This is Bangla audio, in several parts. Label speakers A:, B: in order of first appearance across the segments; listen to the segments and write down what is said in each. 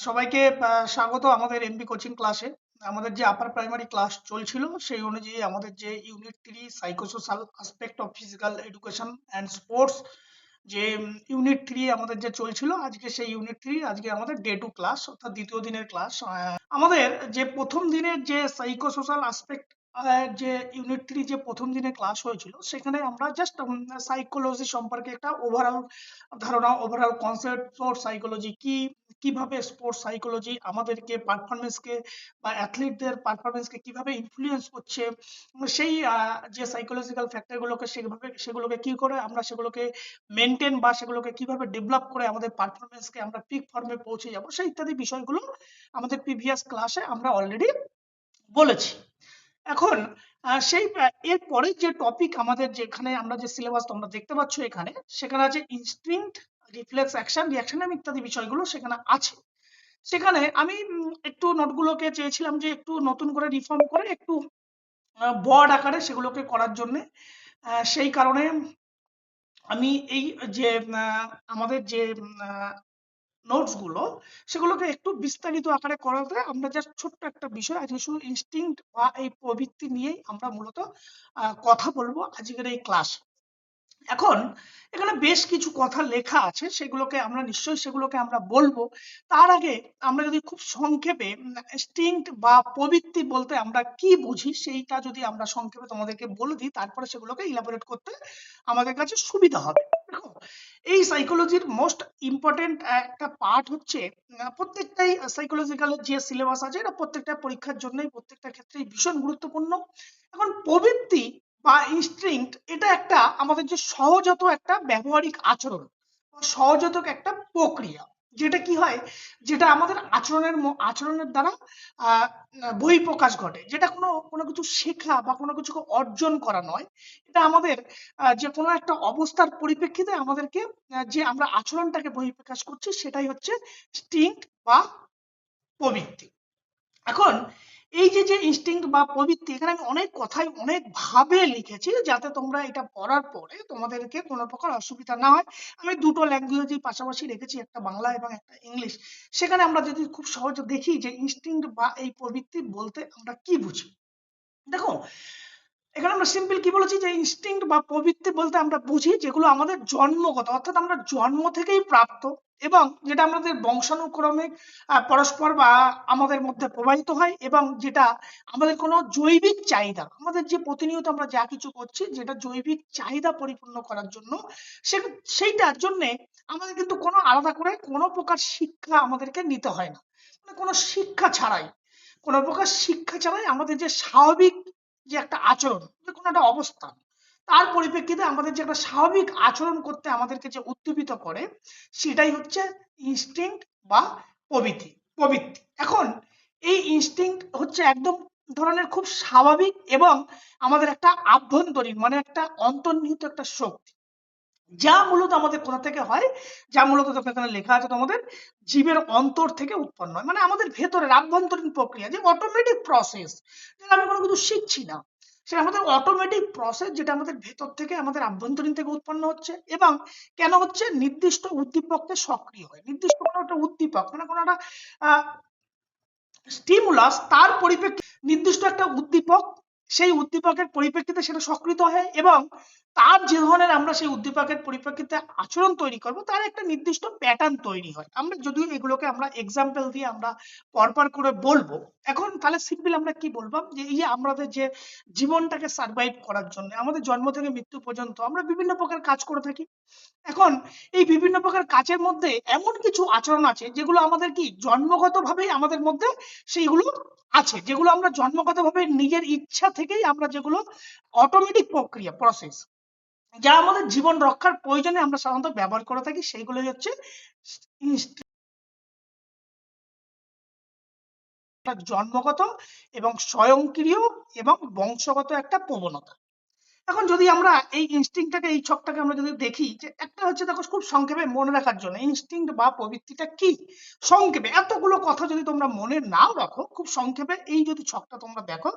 A: সবাইকে স্বাগত আমাদের এমবি কোচিং ক্লাসে। আমাদের যে আপার প্রাইমারি ক্লাস চলছিল সেই অনুযায়ী আমাদের যে unit 3 psychosocial aspect of physical education and sports যে ইউনিট 3 আমাদের যে চলছিল, আজকে সেই ইউনিট 3 আজকে আমাদের ডে 2 ক্লাস অর্থাৎ দ্বিতীয় দিনের ক্লাস। আমাদের যে প্রথম দিনের যে সাইকোসোশ্যাল অ্যাসপেক্ট যে ইউনিট 3 যে প্রথম দিনে ক্লাস হয়েছিল সেখানে আমরা জাস্ট সাইকোলজি সম্পর্কে একটা ওভারঅল ধারণা, ওভারঅল কনসেপ্ট, স্পোর্টস সাইকোলজি কি, কিভাবে স্পোর্টস সাইকোলজি আমাদেরকে পারফরমেন্সকে বা অ্যাথলিটদের পারফরমেন্সকে কিভাবে ইনফ্লুয়েন্স করছে, সেই যে সাইকোলজিক্যাল ফ্যাক্টরগুলোকে সেগুলোকে কি করে আমরা সেগুলোকে মেনটেন বা সেগুলোকে কিভাবে ডেভেলপ করে আমাদের পারফরমেন্সকে আমরা পিক ফর্মে পৌঁছে যাব, সেই ইত্যাদি বিষয়গুলো আমাদের প্রিভিয়াস ক্লাসে আমরা অলরেডি বলেছি। এখন সেই এর পরের যে টপিক আমাদের, যেখানে আমরা যে সিলেবাস তোমরা দেখতে পাচ্ছ এখানে, সেখানে আছে ইনস্টিংক্ট, রিফ্লেক্স, অ্যাকশন, রিঅ্যাকশন ইত্যাদি বিষয়গুলো সেখানে আছে। সেখানে আমি একটু নোটগুলোকে চেয়েছিলাম যে একটু নতুন করে রিফর্ম করে একটু বড় আকারে সেগুলোকে করার জন্য। সেই কারণে আমি এই যে আমাদের যে নোটস গুলো সেগুলোকে একটু বিস্তারিত আকারে করাতে আমরা জাস্ট ছোট্ট একটা বিষয় আজকে শুধু ইনস্টিংক্ট বা এই প্রবৃত্তি নিয়েই আমরা মূলত কথা বলবো আজকের এই ক্লাস। এখন এখানে বেশ কিছু কথা লেখা আছে, সেগুলোকে আমরা বলবো। তার আগে আমরা যদি খুব সংক্ষেপে ইনস্টিংক্ট বা প্রবৃত্তি বলতে আমরা কি বুঝি সেইটা যদি আমরা সংক্ষেপে তোমাদেরকে বলে দিই, তারপরে সেগুলোকে ইলাবোরেট করতে আমাদের কাছে সুবিধা হবে। দেখো, এই সাইকোলজির মোস্ট ইম্পর্টেন্ট একটা পার্ট হচ্ছে প্রত্যেকটাই সাইকোলজিক্যাল যে সিলেবাস আছে এটা প্রত্যেকটা পরীক্ষার জন্যই প্রত্যেকটা ক্ষেত্রেই ভীষণ গুরুত্বপূর্ণ। এখন প্রবৃত্তি বা ইনস্টিংক্ট এটা একটা আমাদের যে সহজাত একটা ব্যবহারিক আচরণ, সহজাত একটা প্রক্রিয়া, যেটা কি হয়, যেটা আমাদের আচরণের দ্বারা বহিঃপ্রকাশ ঘটে, যেটা কোনো কোনো কিছু শেখা বা কোনো কিছু অর্জন করা নয়। এটা আমাদের যে কোনো একটা অবস্থার পরিপ্রেক্ষিতে আমাদেরকে যে আমরা আচরণটাকে বহিঃপ্রকাশ করছি সেটাই হচ্ছে ইনস্টিংক্ট বা প্রবৃত্তি। এখন এই যে ইনস্টিংক্ট বা প্রবৃত্তি, এখানে আমি অনেক কথাই অনেক ভাবে লিখেছি যাতে তোমরা এটা পড়ার পরে তোমাদেরকে কোনো প্রকার অসুবিধা না হয়। আমি দুটো ল্যাঙ্গুয়েজই পাশাপাশি রেখেছি, একটা বাংলা এবং একটা ইংলিশ। সেখানে আমরা যদি খুব সহজে দেখি যে ইনস্টিংক্ট বা এই প্রবৃত্তি বলতে আমরা কি বুঝি। দেখো, এখানে আমরা সিম্পল কি বলেছি যে ইনস্টিংক্ট বা প্রবৃত্তি বলতে আমরা বুঝি যেগুলো আমাদের জন্মগত, অর্থাৎ আমরা জন্ম থেকেই প্রাপ্ত এবং যেটা আমাদের বংশানুক্রমে পরস্পর বা আমাদের মধ্যে প্রবাহিত হয়, এবং যেটা আমাদের কোনো জৈবিক চাহিদা, আমাদের যে প্রতিনিয়ত আমরা যা কিছু করছি যেটা জৈবিক চাহিদা পরিপূর্ণ করার জন্য, সেইটার জন্যে আমাদের কিন্তু কোনো আলাদা করে কোনো প্রকার শিক্ষা আমাদেরকে নিতে হয় না। মানে কোনো প্রকার শিক্ষা ছাড়াই আমাদের যে স্বাভাবিক যে একটা আচরণ, যে কোনো একটা অবস্থান, তার পরিপ্রেক্ষিতে আমাদের যে একটা স্বাভাবিক আচরণ করতে আমাদেরকে যে উদ্দীপিত করে, সেটাই হচ্ছে ইনস্টিংক্ট বা প্রবৃত্তি প্রবৃত্তি এখন এই ইনস্টিংক্ট হচ্ছে একদম ধরনের খুব স্বাভাবিক এবং আমাদের একটা আভ্যন্তরীণ, মানে একটা অন্তর্নিহিত একটা শক্তি, যা মূলত আমাদের কোথা থেকে হয়, যা মূলত এখানে লেখা আছে তোমাদের জীবের অন্তর থেকে উৎপন্ন হয়, মানে আমাদের ভেতরের আভ্যন্তরীণ প্রক্রিয়া, যে অটোমেটিক প্রসেস, যেটা আমি কোনো কিছু শিখছি না, সেটা আমাদের অটোমেটিক প্রসেস, যেটা আমাদের ভেতর থেকে আমাদের আভ্যন্তরীণ থেকে উৎপন্ন হচ্ছে। এবং কেন হচ্ছে, নির্দিষ্ট উদ্দীপককে সক্রিয় হয়, নির্দিষ্ট কোনো একটা উদ্দীপক মানে কোনো একটা স্টিমুলাস, তার পরিপ্রেক্ষিতে নির্দিষ্ট একটা উদ্দীপক, সেই উদ্দীপকের পরিপ্রেক্ষিতে সেটা সক্রিয় হয় এবং তার যে ধরনের আমরা সেই উদ্দীপকের পরিপ্রেক্ষিতে আচরণ তৈরি করব, তার একটা নির্দিষ্ট প্যাটার্ন তৈরি হয়। আমরা যদিও এগুলোকে আমরা এক্সাম্পল দিয়ে আমরা পরপর করে বলবো। এখন তাহলে সিম্পল আমরা কি বলবো, যে এই আমাদের যে জীবনটাকে সার্ভাইভ করার জন্য আমাদের জন্ম থেকে মৃত্যু পর্যন্ত আমরা বিভিন্ন প্রকার কাজ করে থাকি। এখন এই বিভিন্ন প্রকার কাজের মধ্যে এমন কিছু আচরণ আছে যেগুলো আমাদের কি জন্মগতভাবেই আমাদের মধ্যে সেইগুলো আছে, যেগুলো আমরা জন্মগতভাবে নিজের ইচ্ছা থেকেই আমরা, যেগুলো অটোমেটিক প্রক্রিয়া প্রসেস, যা আমাদের জীবন রক্ষার প্রয়োজনে আমরা সাধারণত ব্যবহার করে থাকি, সেইগুলোই হচ্ছে জন্মগত এবং স্বয়ংক্রিয় এবং বংশগত একটা প্রবণতা। এখন যদি আমরা এই ইনস্টিংক্টটাকে, এই ছকটাকে আমরা যদি দেখি, যে একটা হচ্ছে দেখো খুব সংক্ষেপে মনে রাখার জন্য ইনস্টিংক্ট বা প্রবৃত্তিটা কি, সংক্ষেপে এতগুলো কথা যদি তোমরা মনে নাও রাখো, খুব সংক্ষেপে এই যদি ছকটা তোমরা দেখো,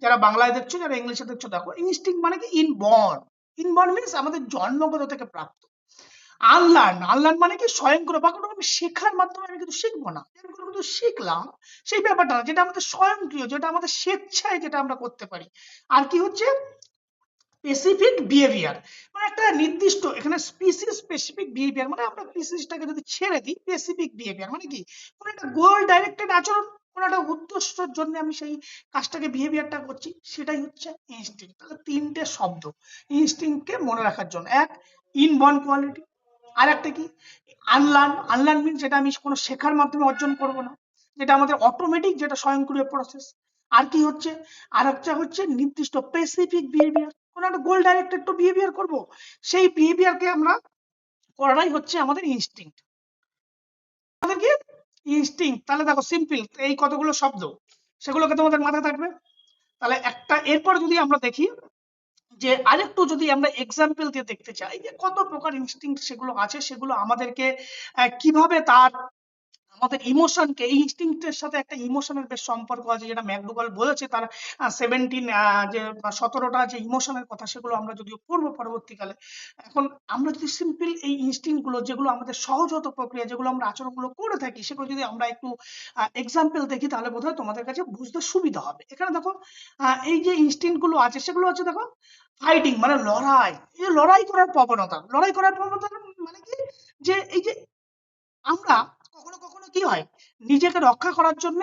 A: যারা বাংলায় দেখছো যারা ইংলিশে দেখছো, দেখো ইনস্টিংক্ট মানে কি, ইনবর্ন। ইনবর্ন মিন্স আমাদের জন্মগত থেকে প্রাপ্ত। আনলার্ন মানে কি স্বয়ংক্রিয় বা কোনো আমি শেখার মাধ্যমে আমি কিন্তু শিখবো না, আমি কোনো কিছু শিখলাম সেই ব্যাপারটা না, যেটা আমাদের স্বয়ংক্রিয়, যেটা আমাদের স্বেচ্ছায় যেটা আমরা করতে পারি। আর কি হচ্ছে স্পেসিফিক বিহেভিয়ার, মানে একটা নির্দিষ্ট এখানে স্পিসিস স্পেসিফিক বিহেভিয়ার মানে আমরা স্পিসিসটাকে যদি ছেড়ে দিই, স্পেসিফিক বিহেভিয়ার মানে কি কোনো একটা গোল ডাইরেক্টেড আচরণ, কোনো একটা উদ্দেশ্যের জন্য আমি সেই কাজটাকে বিহেভিয়ারটা করছি, সেটাই হচ্ছে ইনস্টিংক্ট। তাহলে তিনটে শব্দ ইনস্টিংক্টকে মনে রাখার জন্য, এক ইনবর্ন কোয়ালিটি, আর একটা কি আনলার্ন মিন যেটা আমি কোনো শেখার মাধ্যমে অর্জন করব না, যেটা আমাদের অটোমেটিক, যেটা স্বয়ংক্রিয় প্রসেস। আর কি হচ্ছে আর একটা হচ্ছে নির্দিষ্ট স্পেসিফিক বিহেভিয়ার, কোনো একটা গোল ডাইরেক্টেড তো বিহেভিয়ার করব, সেই বিহেভিয়ারকে আমরা করাটাই হচ্ছে আমাদের ইনস্টিংক্ট। আমাদের কি ইনস্টিংক্ট, তাহলে দেখো সিম্পল এই কতগুলো শব্দ সেগুলোকে তোমাদের মাথায় থাকবে। তাহলে একটা এরপর যদি আমরা দেখি যে আরেকটু যদি আমরা এক্সাম্পল দিয়ে দেখতে চাই যে কত প্রকার ইনস্টিংক্ট সেগুলো আছে, সেগুলো আমাদেরকে কিভাবে তার আমাদের ইমোশনকে, এই ইনস্টিংক্টের সাথে একটা ইমোশনের বেশ সম্পর্ক আছে, যেটা ম্যাকডুগাল বলেছে তার 17 যে 17টা যে ইমোশনের কথা, সেগুলো আমরা যদিও পড়বো পরবর্তীকালে। এখন আমরা যদি সিম্পল এই ইনস্টিংক্ট গুলো, যেগুলো আমাদের সহজাত প্রক্রিয়া, যেগুলো আমরা আচরণগুলো করে থাকি, সেগুলো যদি আমরা একটু এক্সাম্পল দেখি, তাহলে বোধহয় তোমাদের কাছে বুঝতে সুবিধা হবে। এখানে দেখো এই যে ইনস্টিংক্ট গুলো আছে, সেগুলো হচ্ছে দেখো ফাইটিং মানে লড়াই, এই লড়াই করার প্রবণতা, লড়াই করার প্রবণতা মানে কি, যে এই যে আমরা কখনো কখনো কি হয় নিজেকে রক্ষা করার জন্য,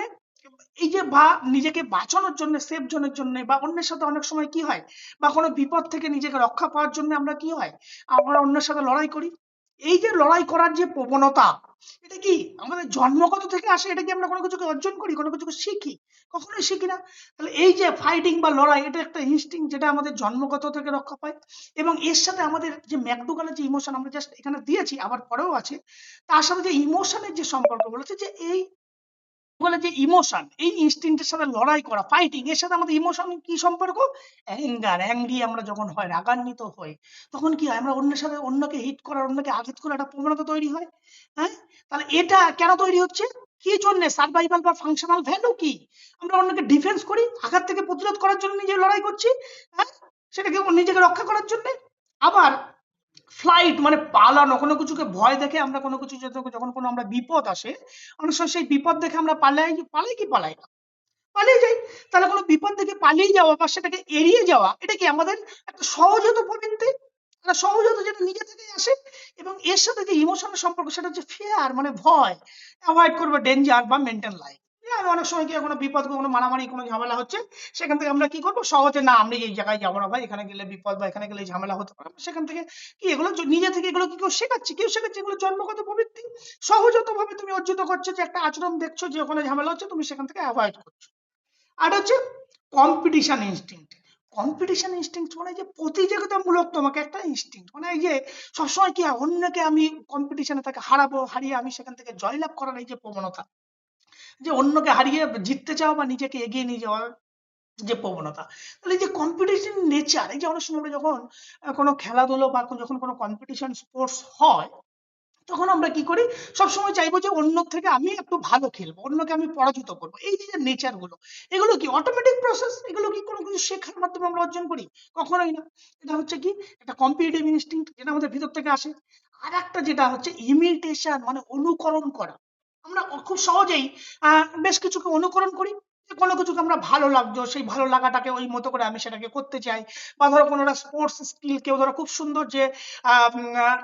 A: এই যে বা নিজেকে বাঁচানোর জন্য, সেফ জোনের জন্য, বা অন্যের সাথে অনেক সময় কি হয়, বা কোনো বিপদ থেকে নিজেকে রক্ষা পাওয়ার জন্য আমরা কি হয়, আমরা অন্যের সাথে লড়াই করি। এই যে লড়াই করার যে প্রবণতা, এটা কি আমাদের জন্মগত থেকে আসে? এটা কি আমরা কোনো কিছুকে অর্জন করি, কোনো কিছুকে শিখি? কখনোই শিখি না। তাহলে এই যে ফাইটিং বা লড়াই, এটা একটা ইনস্টিংক্ট যেটা আমাদের জন্মগত থেকে রক্ষা পায়, এবং এর সাথে আমাদের যে ম্যাকডুগালের যে ইমোশন আমরা জাস্ট এখানে দিয়েছি, আবার পরেও আছে, তার সাথে যে ইমোশনের যে সম্পর্ক বলেছে, যে এই বলে যে ইমোশন, এই ইনস্টিংক্টের সাথে লড়াই করা, ফাইটিং, এর সাথে আমাদের ইমোশন কি সম্পর্ক? অ্যাংরি আমরা যখন হয়, রাগান্বিত হই, তখন কি হয়, আমরা অন্যের সাথে অন্যকে হিট করার, অন্যকে আঘাত করার একটা প্রবণতা তৈরি হয়। হ্যাঁ, তাহলে এটা কেন তৈরি হচ্ছে, কি জন্য? সার্ভাইভাল বা ফাংশনাল ভ্যালু কি, আমরা অন্যকে ডিফেন্স করি, আঘাত থেকে প্রতিরোধ করার জন্য নিজে লড়াই করছি, হ্যাঁ, সেটাকে নিজেকে রক্ষা করার জন্য। আবার ফ্লাইট মানে পালানো, কোনো কিছুকে ভয় দেখে আমরা কোনো কিছু, যখন কোনো আমরা বিপদ আসে, অনেক সময় সেই বিপদ দেখে আমরা পালাই না, পালিয়ে যাই। তাহলে কোনো বিপদ দেখে পালিয়ে যাওয়া বা সেটাকে এড়িয়ে যাওয়া, এটা কি আমাদের একটা সহজাত প্রবৃত্তি, একটা সহজাত, যেটা নিজে থেকেই আসে। এবং এর সাথে যে ইমোশনের সম্পর্ক, সেটা হচ্ছে ফিয়ার মানে ভয়, অ্যাভয়েড করবে ডেঞ্জার বা মেন্টেন লাইফ। আমি অনেক সময় কি কোনো বিপদ, কোনো মারামারি, কোনো ঝামেলা হচ্ছে, সেখান থেকে আমরা কি করবো, সহজে না আমরা এই জায়গায় যাবো না ভাই, এখানে গেলে বিপদ বা এখানে গেলে ঝামেলা হতে পারে, সেখান থেকে কি এগুলো নিজে থেকে এগুলো কি কেউ শেখাচ্ছে? কেউ শেখাচ্ছে? এগুলো জন্মগত প্রবৃত্তি, সহজাত ভাবে তুমি অর্জিত করছো, যে একটা আচরণ দেখছো যে ওখানে ঝামেলা হচ্ছে, তুমি সেখান থেকে অ্যাভয়েড করছো। আর হচ্ছে কম্পিটিশন ইনস্টিংক্ট। কম্পিটিশন ইনস্টিংক্ট মানে যে প্রতিযোগিতামূলক তোমাকে একটা ইনস্টিংক্ট, মানে এই যে সবসময় কি হয়, অন্যকে আমি কম্পিটিশনে তাকে হারিয়ে আমি সেখান থেকে জয়লাভ করার এই যে প্রবণতা, যে অন্যকে হারিয়ে জিততে চাও বা নিজেকে এগিয়ে নিয়ে যাওয়ার যে প্রবণতা। তাহলে এই যে কম্পিটিশন নেচার, এই যে অনেক সময় আমরা যখন কোনো খেলাধুলো বা যখন কোনো কম্পিটিশন স্পোর্টস হয়, তখন আমরা কি করি, সবসময় চাইবো যে অন্যর থেকে আমি একটু ভালো খেলবো, অন্যকে আমি পরাজিত করবো। এই যে নেচার গুলো, এগুলো কি অটোমেটিক প্রসেস? এগুলো কি কোনো কিছু শেখার মাধ্যমে আমরা অর্জন করি? কখনোই না। এটা হচ্ছে কি একটা কম্পিটিটিভ ইনস্টিংক্ট, যেটা আমাদের ভিতর থেকে আসে। আর একটা যেটা হচ্ছে ইমিটেশন মানে অনুকরণ করা, আমরা খুব সহজেই বেশ কিছুকে অনুকরণ করি, যে কোনো কিছুকে আমরা ভালো লাগতো, সেই ভালো লাগাটাকে ওই মতো করে আমি সেটাকে করতে চাই। বা ধরো কোনো একটা স্পোর্টস স্কিল, কেউ ধরো খুব সুন্দর যে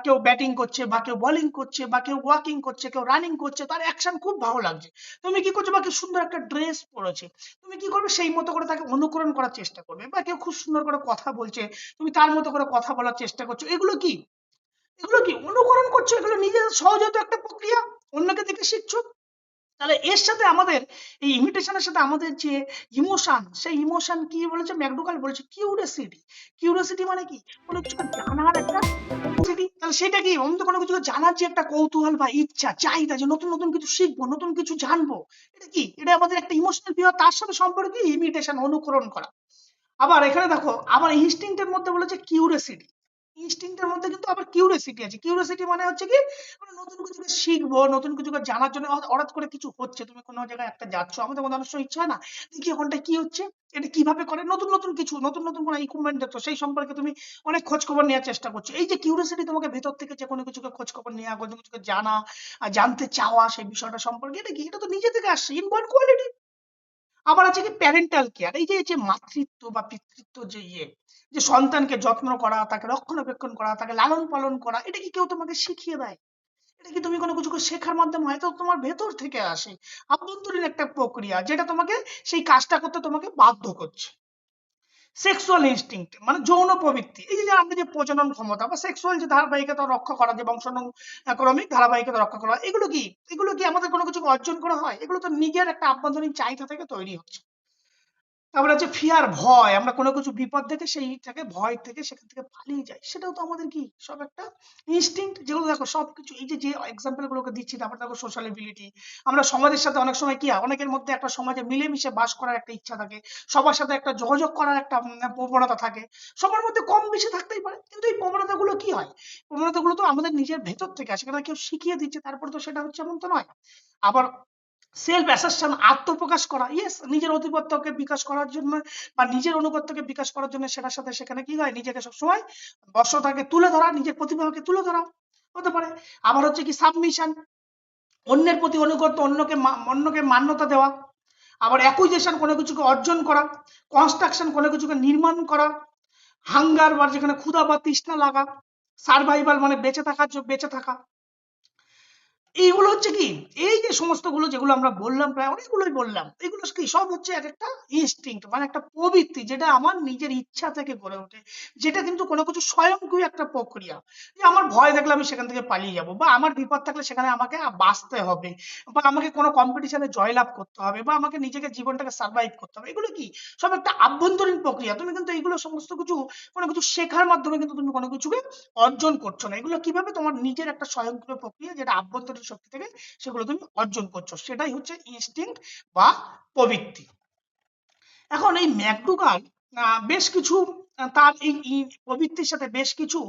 A: কেউ ব্যাটিং করছে, বা কেউ বোলিং করছে, বা কেউ ওয়াকিং করছে, কেউ রানিং করছে, তার অ্যাকশন খুব ভালো লাগছে, তুমি কি করছো, বা কেউ সুন্দর একটা ড্রেস পরেছে, তুমি কি করবে, সেই মতো করে তাকে অনুকরণ করার চেষ্টা করবে। বা কেউ খুব সুন্দর করে কথা বলছে, তুমি তার মতো করে কথা বলার চেষ্টা করছো। এগুলো কি অনুকরণ করছো, এগুলো নিজের সহজাত একটা প্রক্রিয়া, অন্যকে দেখে শিখছো। তাহলে এর সাথে আমাদের এই ইমিটেশনের সাথে আমাদের যে ইমোশন, সেই ইমোশন কি বলেছে ম্যাকডুগাল, বলেছে কিউরিওসিটি। কিউরিওসিটি মানে কি, কোনো কিছু জানার একটা কিউরিওসিটি। তাহলে সেটা কি, অন্য কোনো কিছু জানার যে একটা কৌতূহল বা ইচ্ছা, চাহিদা, যে নতুন নতুন কিছু শিখবো, নতুন কিছু জানবো, এটা কি, এটা আমাদের একটা ইমোশনাল বিহেভিয়ার, তার সাথে সম্পর্ক ইমিটেশন অনুকরণ করা। আবার এখানে দেখো, আবার ইনস্টিংক্টের মধ্যে বলেছে কিউরিওসিটি। ইনস্টিংক্টের মধ্যে কিন্তু আবার কিউরিওসিটি আছে। কিউরিওসিটি মানে হচ্ছে কি, আমরা নতুন কিছু শিখবো, নতুন কিছু জানার জন্য। হঠাৎ করে কিছু হচ্ছে, তুমি কোনো জায়গায় একটা যাচ্ছ, আমাদের মনে অনেক সময় ইচ্ছা হয় না, দেখি ওখানটা কি হচ্ছে, এটা কিভাবে করে, নতুন নতুন কিছু, নতুন নতুন কোনো ইকুইপমেন্ট দেখছো, সেই সম্পর্কে তুমি অনেক খোঁজ খবর নেওয়ার চেষ্টা করছো। এই যে কিউরিওসিটি তোমাকে ভেতর থেকে যে কোনো কিছুকে খোঁজ খবর নেওয়া, কোনো কিছুকে জানা, জানতে চাওয়া সেই বিষয়টা সম্পর্কে, এটা কি, এটা তো নিজে থেকে আসছে, ইনবর্ন কোয়ালিটি। আবার আছে কি প্যারেন্টাল কেয়ার, এই যে মাতৃত্ব বা পিতৃত্ব, যে যে সন্তানকে যত্ন করা, তাকে রক্ষণাবেক্ষণ করা, তাকে লালন পালন করা, এটা কি কেউ তোমাকে শিখিয়ে দেয়? এটা কি তুমি কোনো কিছু শেখার মাধ্যমে, হয়তো তোমার ভেতর থেকে আসে, আভ্যন্তরীণ একটা প্রক্রিয়া, যেটা তোমাকে সেই কাজটা করতে তোমাকে বাধ্য করছে। সেক্সুয়াল ইনস্টিংক্ট মানে যৌন প্রবৃত্তি, এই যে আমরা যে প্রজনন ক্ষমতা বা সেক্সুয়াল যে ধারাবাহিকতা রক্ষা করা, যে বংশানুক্রমিক ধারাবাহিকতা রক্ষা করা, এগুলো কি আমাদের কোনো কিছু অর্জন করা হয়? এগুলো তো নিজের একটা আভ্যন্তরীণ চাহিদা থেকে তৈরি হচ্ছে। তারপরে হচ্ছে ফিয়ার, ভয়, আমরা কোনো কিছু বিপদ দেখে সেইটাকে, ভয় থেকে সেখান থেকে পালিয়ে যাই, সেটাও তো আমাদের কি সব একটা ইনস্টিংক্ট। যেগুলো দেখো সবকিছু, এই যে এক্সাম্পল গুলোকে দিচ্ছি, তারপরে দেখো সোশ্যাল এবিলিটি, আমরা সমাজের সাথে অনেক সময় কি হয়, অনেকের মধ্যে একটা সমাজে মিলেমিশে বাস করার একটা ইচ্ছা থাকে, সবার সাথে একটা যোগাযোগ করার একটা প্রবণতা থাকে, সবার মধ্যে কম বেশি থাকতেই পারে, কিন্তু এই প্রবণতাগুলো কি হয়, প্রবণতাগুলো তো আমাদের নিজের ভেতর থেকে আসে, সেটা কেউ শিখিয়ে দিচ্ছে তারপর তো সেটা হচ্ছে, এমন তো নয়। আবার সেলফ অ্যাসারশন, আত্মপ্রকাশ করা, ইয়েস, নিজের অধিপত্যকে বিকাশ করার জন্য বা নিজের অনুগত্যকে বিকাশ করার জন্য, সেটার সাথে সেখানে কি হয়, নিজেকে সবসময় বশ্যতাকে তুলে ধরা, নিজের প্রতিভাকে তুলে ধরা হতে পারে। আবার হচ্ছে কি সাবমিশন, অন্যের প্রতি অনুগত্য, অন্যকে মান্যতা দেওয়া। আবার অ্যাকুইজিশন, কোনো কিছুকে অর্জন করা। কনস্ট্রাকশন, কোনো কিছুকে নির্মাণ করা। হাঙ্গার বা যেখানে ক্ষুধা বা তৃষ্ণা লাগা। সার্ভাইভাল মানে বেঁচে থাকা। এইগুলো হচ্ছে কি, এই যে সমস্তগুলো যেগুলো আমরা বললাম, প্রায় অনেকগুলোই বললাম, এগুলো কি সব হচ্ছে এক একটা ইনস্টিংক্ট, মানে একটা প্রবৃত্তি, যেটা আমার নিজের ইচ্ছা থেকে গড়ে ওঠে, যেটা কিন্তু কোনো কিছু স্বয়ংক্রিয় একটা প্রক্রিয়া। যে আমার ভয় দেখলে আমি সেখান থেকে পালিয়ে যাব, বা আমার বিপদ থাকলে সেখানে আমাকে বাঁচতে হবে, বা আমাকে কোনো কম্পিটিশনে জয়লাভ করতে হবে, বা আমাকে নিজেকে জীবনটাকে সার্ভাইভ করতে হবে, এগুলো কি সব একটা আভ্যন্তরীণ প্রক্রিয়া। তুমি কিন্তু এইগুলো সমস্ত কিছু কোনো কিছু শেখার মাধ্যমে কিন্তু তুমি কোনো কিছুকে অর্জন করছো না। এগুলো কিভাবে, তোমার নিজের একটা স্বয়ংক্রিয় প্রক্রিয়া, যেটা আভ্যন্তরীণ শক্তি থেকে সেগুলো তুমি অর্জন করছো, সেটাই হচ্ছে ইনস্টিংক্ট বা প্রবৃত্তি। এখন এই ম্যাকডুগাল বেশ কিছু তার এই প্রবৃত্তির সাথে বেশ কিছু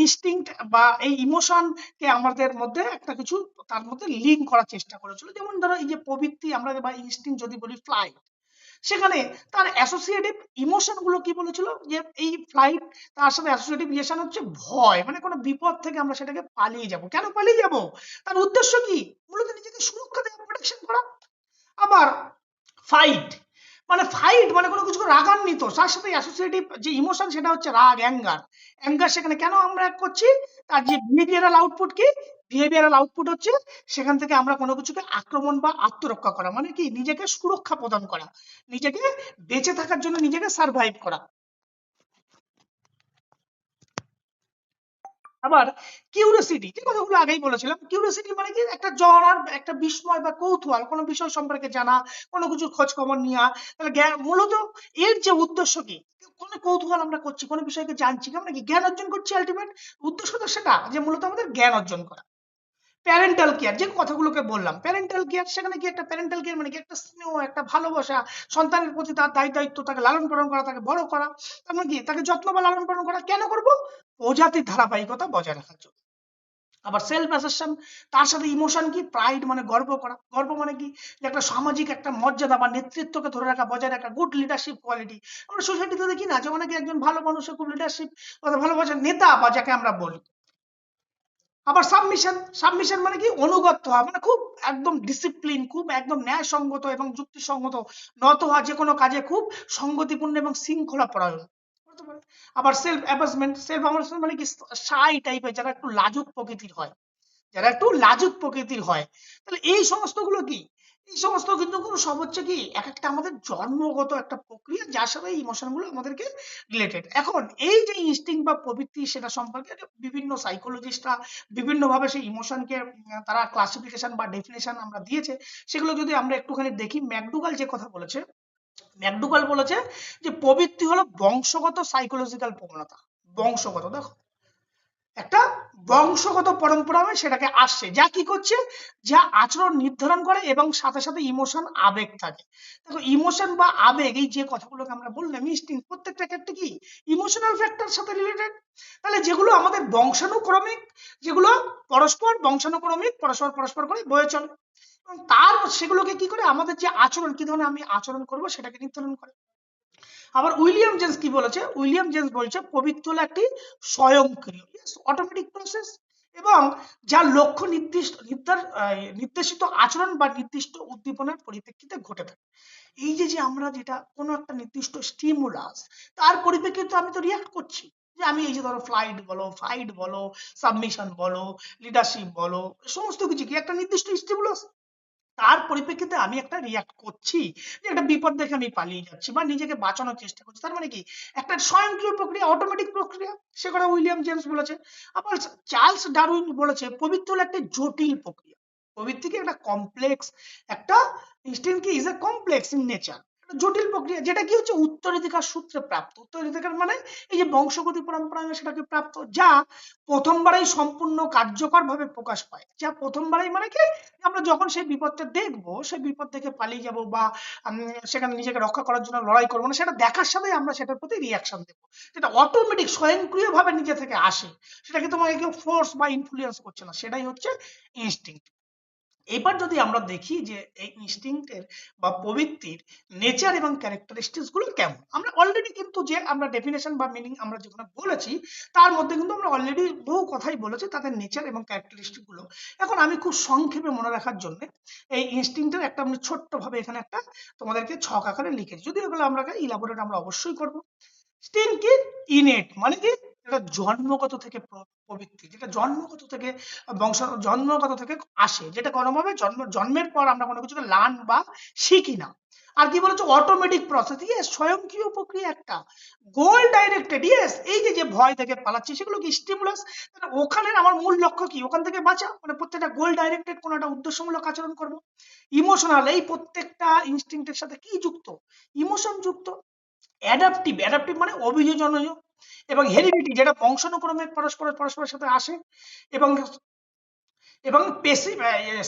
A: ইনস্টিংক্ট বা এই ইমোশনকে আমাদের মধ্যে একটা কিছু তার মধ্যে লিঙ্ক করার চেষ্টা করেছিল। যেমন ধরো এই যে প্রবৃত্তি আমরা বা ইনস্টিংক্ট যদি বলি ফ্লাইট, সেখানে তার অ্যাসোসিয়েটিভ ইমোশন গুলো কি বলেছিল, যে এই ফ্লাইট, তার সাথে অ্যাসোসিয়েটিভ ইমোশন হচ্ছে ভয়, মানে কোনো বিপদ থেকে আমরা সেটাকে পালিয়ে যাব। কেন পালিয়ে যাব? তার উদ্দেশ্য কি? মূলত নিজেকে সুরক্ষা দেওয়া, প্রোটেকশন করা। আবার ফাইট, ফাইট মানে কোনো কিছু রাগান্বিত, তার সাথে অ্যাসোসিয়েটিভ যে ইমোশন সেটা হচ্ছে রাগ, অ্যাঙ্গার। অ্যাঙ্গার সেখানে কেন আমরা এক করছি? তার যে বিহেভিয়ারাল আউটপুট কি? বিহেভিয়ারাল আউটপুট হচ্ছে সেখান থেকে আমরা কোনো কিছুকে আক্রমণ বা আত্মরক্ষা করা, মানে কি নিজেকে সুরক্ষা প্রদান করা, নিজেকে বেঁচে থাকার জন্য নিজেকে সার্ভাইভ করা। আবার কিউরিওসিটি, যে কথাগুলো আগেই বলেছিলাম, কিউরিওসিটি মানে কি একটা জানার একটা বিস্ময় বা কৌতূহল, কোনো বিষয় সম্পর্কে জানা, কোনো কিছু খোঁজ খবর নেওয়া। তাহলে মূলত এর যে উদ্দেশ্য কি, কোনো কৌতূহল আমরা করছি, কোনো বিষয়কে জানছি, আমরা কি জ্ঞান অর্জন করছি, আলটিমেট উদ্দেশ্য তো সেটা, যে মূলত আমাদের জ্ঞান অর্জন করা। প্যারেন্টাল কেয়ার, যে কথাগুলোকে বললাম, প্যারেন্টাল কেয়ার, সেখানে কি একটা প্যারেন্টাল কেয়ার মানে কি একটা স্নেহ, একটা ভালোবাসা, সন্তানের প্রতি তার দায়িত্ব, তাকে লালন পালন করা, তাকে বড় করা, তার মানে কি তাকে যত্ন বা লালন পালন করা। কেন করব? প্রজাতির ধারাবাহিকতা বজায় রাখার জন্য। আবার সেলফ অ্যাসারশন, তার সাথে ইমোশন কি, প্রাইড মানে গর্ব করা। গর্ব মানে কি, যে একটা সামাজিক একটা মর্যাদা বা নেতৃত্বকে ধরে রাখা, বজায় রাখা, গুড লিডারশিপ কোয়ালিটি। আমরা সোসাইটিতে দেখি না যে অনেকে একজন ভালো মানুষ, খুব লিডারশিপ, ভালোবাসার নেতা বা যাকে আমরা বলি। আবার সাবমিশন, সাবমিশন মানে কি অনুগত হওয়া, মানে খুব একদম ডিসিপ্লিন, খুব একদম ন্যায়সঙ্গত এবং যুক্তিসঙ্গত নত হওয়া, যে কোনো কাজে খুব সঙ্গতিপূর্ণ এবং শৃঙ্খলা পরায়ণ হতে পারে। আবার সেলফ অ্যাবাসমেন্ট, সেলফ অ্যাবাসমেন্ট মানে কি শাই টাইপের, যারা একটু লাজুক প্রকৃতির হয়, তাহলে এই সমস্তগুলো কি, এই সমস্ত কিন্তু সব হচ্ছে কি এক একটা আমাদের জন্মগত একটা প্রক্রিয়া, যার সাথে এই ইমোশন গুলো আমাদেরকে রিলেটেড। এখন এই যে ইনস্টিং বা প্রবৃত্তি, সেটা সম্পর্কে বিভিন্ন সাইকোলজিস্টরা বিভিন্ন ভাবে সেই ইমোশনকে তারা ক্লাসিফিকেশন বা ডেফিনেশন আমরা দিয়েছে। সেগুলো যদি আমরা একটুখানি দেখি, ম্যাকডুগাল যে কথা বলেছে, ম্যাকডুগাল বলেছে যে প্রবৃত্তি হলো বংশগত সাইকোলজিক্যাল প্রবণতা। বংশগত, দেখো একটা বংশগত পরম্পরায় সেটাকে আসছে, যা কি করছে, যা আচরণ নির্ধারণ করে এবং সাথে সাথে ইমোশন আবেগ থাকে। দেখো ইমোশন বা আবেগ এই যে কথাগুলোকে আমরা বললাম ইনস্টিংক্ট, প্রত্যেকটা ক্ষেত্রে কি ইমোশনাল ফ্যাক্টর সাথে রিলেটেড। তাহলে যেগুলো আমাদের বংশানুক্রমিক, যেগুলো পরস্পর বংশানুক্রমিক, পরস্পর পরস্পর করে বয়ে চলে, এবং তার সেগুলোকে কি করে আমাদের যে আচরণ, কি ধরনের আমি আচরণ করব সেটাকে নির্ধারণ করে। আবার উইলিয়াম জেমস কি বলেছে, উইলিয়াম জেমস বলছে প্রবৃত্তি হলো একটি স্বয়ংক্রিয় অটোমেটিক প্রসেস, এবং যার লক্ষ্য নির্দেশিত আচরণ বা নির্দিষ্ট উদ্দীপনার পরিপ্রেক্ষিতে ঘটে থাকে। এই যে যে আমরা যেটা কোনো একটা নির্দিষ্ট স্টিমুলাস, তার পরিপ্রেক্ষিতে আমি তো রিয়াক্ট করছি, যে আমি এই যে ধরো ফ্লাইট বলো, ফাইট বলো, সাবমিশন বলো, লিডারশিপ বলো, সমস্ত কিছু কি একটা নির্দিষ্ট স্টিমুলাস, তার পরিপ্রেক্ষিতে আমি একটা রিয়াক্ট করছি, যে একটা বিপদ দেখে আমি পালিয়ে যাচ্ছি বা নিজেকে বাঁচানোর চেষ্টা করছি, তার মানে কি একটা স্বয়ংক্রিয় প্রক্রিয়া, অটোমেটিক প্রক্রিয়া, সে কথা উইলিয়াম জেমস বলেছে। আবার চার্লস ডারউইন বলেছে প্রবৃত্তি হলো একটা জটিল প্রক্রিয়া, প্রবৃত্তি কি একটা কমপ্লেক্স, একটা ইনস্টিংক্ট কি is a complex in nature, একটা জটিল প্রক্রিয়া, যেটা কি হচ্ছে উত্তরাধিকার সূত্রে প্রাপ্ত। উত্তরাধিকার মানে এই যে বংশগতি পরম্পরায় সেটাকে প্রাপ্ত, যা প্রথমবারেই সম্পূর্ণ কার্যকর ভাবে প্রকাশ পায়, যা প্রথমবারেই মানে কি আমরা যখন সেই বিপদটা দেখবো, সেই বিপদ থেকে পালিয়ে যাব বা সেখানে নিজেকে রক্ষা করার জন্য লড়াই করবো না, সেটা দেখার সাথেই আমরা সেটার প্রতি রিয়াকশন দেবো, যেটা অটোমেটিক স্বয়ংক্রিয়ভাবে নিজে থেকে আসে, সেটাকে তোমাকে কেউ ফোর্স বা ইনফ্লুয়েন্স করছে না, সেটাই হচ্ছে ইনস্টিংক্ট। এবার যদি আমরা দেখি যে এই ইনস্টিংক্টের বা প্রবৃত্তির নেচার এবং ক্যারেক্টারিস্টিক্স গুলো কেমন, আমরা অলরেডি কিন্তু যে আমরা ডেফিনেশন বা মিনিং আমরা যেখানে বলেছি, তার মধ্যে কিন্তু আমরা অলরেডি বহু কথাই বলেছি তাদের নেচার এবং ক্যারেক্টারিস্টিক গুলো। এখন আমি খুব সংক্ষেপে মনে রাখার জন্য এই ইনস্টিংক্টের একটা আমি ছোট্ট ভাবে এখানে একটা তোমাদেরকে ছক আকারে লিখেছি, যদি এগুলো আমরা ইলাবোরেট আমরা অবশ্যই করবো। স্টিল কি ইনেট মানে কি, এটা জন্মগত থেকে প্রবৃত্তি, যেটা জন্মগত থেকে জন্মগত থেকে আসে, যেটা কোনোভাবে জন্মের পর আমরা কোনো কিছুকে লার্ন বা শিখি না। আর কি বলেছে অটোমেটিক প্রসেস, ইয়েস স্বয়ংক্রিয় প্রক্রিয়া একটা, গোল ডাইরেক্টেড, ইয়েস এই যে যে ভয় থেকে পালাচ্ছি সেগুলো কি স্টিমুলাস, ওখানে আমার মূল লক্ষ্য কি ওখান থেকে বাঁচা, মানে প্রত্যেকটা গোল ডাইরেক্টেড কোনো একটা উদ্দেশ্যমূলক আচরণ করব। ইমোশনাল, এই প্রত্যেকটা ইনস্টিংক্টের সাথে কি যুক্ত, ইমোশন যুক্ত। অ্যাডাপটিভ, অ্যাডাপটিভ মানে অভিযোজনীয়, এবং হেরিডিটি যেটা বংশানুক্রমে পরস্পরের সাথে আসে, এবং এবং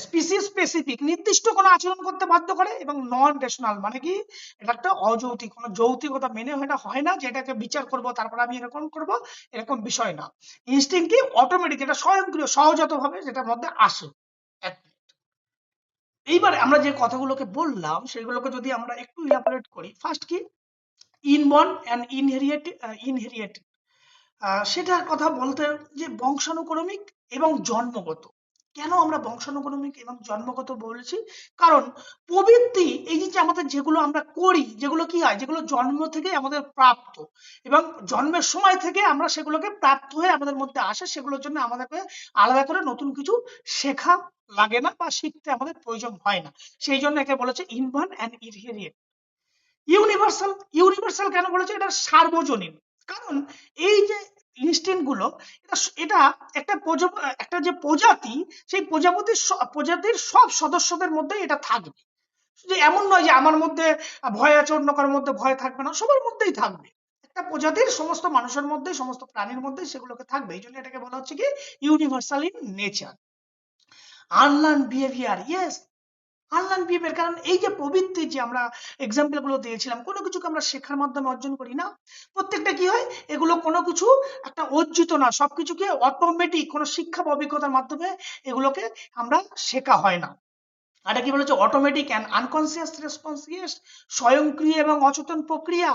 A: স্পিসিস স্পেসিফিক নির্দিষ্ট কোনো আচরণ করতে বাধ্য করে, এবং নন রেশনাল মানে কি এটা একটা অযৌক্তিক, কোনো যৌক্তিকতা মেনে এটা হয় না, যেটাকে বিচার করব তারপর আমি এরকম করব, এরকম বিষয় না। ইনস্টিংক্ট কি অটোমেটিক, এটা স্বয়ংক্রিয় সহজাতভাবে যেটার মধ্যে আসে। এইবার আমরা যে কথাগুলোকে বললাম সেগুলোকে যদি আমরা একটু ইলাবোরেট করি, ফার্স্ট কি ইনবর্ন অ্যান্ড ইনহেরিটেড, সেটার কথা বলতে যে বংশানুক্রমিক এবং জন্মগত। কেন আমরা বংশানুক্রমিক এবং জন্মগত বলেছি, কারণ প্রবৃত্তি এই যে আমাদের যেগুলো আমরা করি, যেগুলো কি হয়, যেগুলো জন্ম থেকে আমাদের প্রাপ্ত, এবং জন্মের সময় থেকে আমরা সেগুলোকে প্রাপ্ত হয়ে আমাদের মধ্যে আসে, সেগুলোর জন্য আমাদেরকে আলাদা করে নতুন কিছু শেখা লাগে না বা শিখতে আমাদের প্রয়োজন হয় না, সেই জন্য একে বলেছে inborn and inherited. Universal, universal কেন বলেছে, এটা সার্বজনীন, কারণ এই যে ইনস্টিংক্ট গুলো এটা এটা একটা যে প্রজাতি, সেই প্রজাতির সব সদস্যদের মধ্যে এটা থাকবে, শুধু এমন নয় যে আমার মধ্যে ভয় আছে অন্য কারোর মধ্যে ভয় থাকবে না, সবার মধ্যেই থাকবে, একটা প্রজাতির সমস্ত মানুষের মধ্যে সমস্ত প্রাণীর মধ্যে সেগুলোকে থাকবে, এই জন্য এটাকে বলা হচ্ছে কি universal in nature. Unlearn behaviour, yes unlearn behaviour, কারণ এই যে প্রবৃত্তি যে আমরা এক্সাম্পল গুলো দিয়েছিলাম, কোনো কিছুকে আমরা শেখার মাধ্যমে অর্জন করি না, প্রত্যেকটা কি হয় এগুলো কোনো কিছু একটা অর্জিত না, সবকিছুকে অটোমেটিক কোনো শিক্ষা বা অভিজ্ঞতার মাধ্যমে এগুলোকে আমরা শেখা হয় না। আর কি বলেছে automatic and unconscious response, yes স্বয়ংক্রিয় এবং অচেতন প্রক্রিয়া,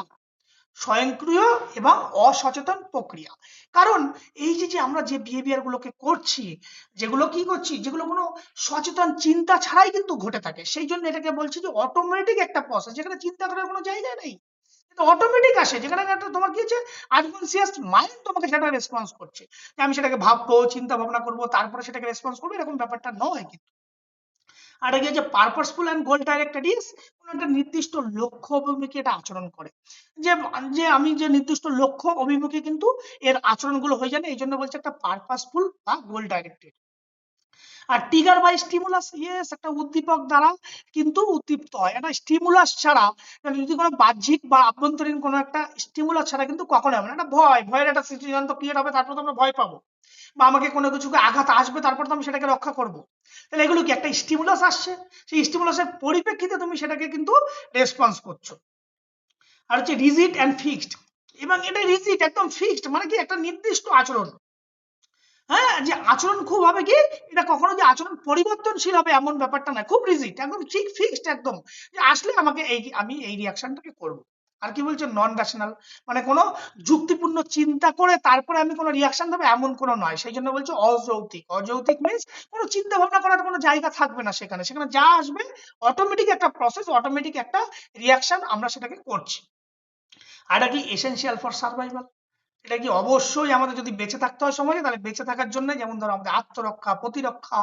A: স্বয়ংক্রিয় এবং অসচেতন প্রক্রিয়া, কারণ এই যে যে আমরা যে বিহেভিয়ার গুলোকে করছি, যেগুলো কি করছি, যেগুলো কোনো সচেতন চিন্তা ছাড়াই কিন্তু ঘটে থাকে, সেই জন্য এটাকে বলছি যে অটোমেটিক একটা প্রসেস, যেখানে চিন্তা করার কোনো জায়গা নেই, এটা অটোমেটিক আসে, যেখানে একটা তোমার কি হচ্ছে আনকনসিয়াস মাইন্ড তোমাকে সেটা রেসপন্স করছে, যে আমি সেটাকে ভাববো, চিন্তা ভাবনা করবো, তারপরে সেটাকে রেসপন্স করবো, এরকম ব্যাপারটা নয় কিন্তু। আর এই যে purposeful and goal directed, is কোনো একটা নির্দিষ্ট লক্ষ্য অভিমুখী এটা আচরণ করে, যে যে আমি যে নির্দিষ্ট লক্ষ্য অভিমুখী কিন্তু এর আচরণগুলো হয়ে যায় না, এই জন্য বলছে একটা পারপাসফুল বা গোল ডাইরেক্টেড। আর ট্রিগার বাই স্টিমুলাস, ইয়েস, একটা উদ্দীপক দ্বারা কিন্তু উদ্দীপ্ত হয়। একটা স্টিমুলাস ছাড়া, যদি কোনো বাহ্যিক বা আভ্যন্তরীণ কোনো একটা স্টিমুলাস ছাড়া কিন্তু কখনো হবে না। একটা ভয়ের একটা সিচুয়েশন তো ক্রিয়েট হবে, তারপর তো আমরা ভয় পাবো, বা আমাকে কোনো কিছুকে আঘাত আসবে, তারপর তো আমি সেটাকে রক্ষা করব। তাহলে এগুলো কি, একটা স্টিমুলাস আসছে, সেই স্টিমুলাসের পরিপ্রেক্ষিতে তুমি সেটাকে কিন্তু রেসপন্স করছো। আর হচ্ছে রিজিড অ্যান্ড ফিক্সড, এবং এটা রিজিড একদম ফিক্সড, মানে কি একটা নির্দিষ্ট আচরণ। হ্যাঁ, যে আচরণ খুব হবে কি, এটা কখনো যে আচরণ পরিবর্তনশীল হবে এমন ব্যাপারটা না, খুব রিজিড, একদম ঠিক ফিক্সড একদম, যে আসলে আমাকে আমি এই রিয়াকশনটাকে করব। আর কি বলছে, নন রেশনাল, মানে কোনো যুক্তিপূর্ণ চিন্তা করে তারপরে আমি কোনো রিয়াকশন দেবো এমন কোনো নয়, সেই জন্য বলছে অযৌক্তিক। অযৌক্তিক মিনস কোনো চিন্তা ভাবনা করার কোনো জায়গা থাকবে না সেখানে, সেখানে যা আসবে অটোমেটিক একটা প্রসেস, অটোমেটিক একটা রিয়াকশন, আমরা সেটাকে করছি। আর এটা কি এসেনশিয়াল ফর সার্ভাইভাল, এটা কি অবশ্যই আমাদের যদি বেঁচে থাকতে হয় সমাজে, তাহলে বেঁচে থাকার জন্য, যেমন ধরো আমাদের আত্মরক্ষা, প্রতিরক্ষা,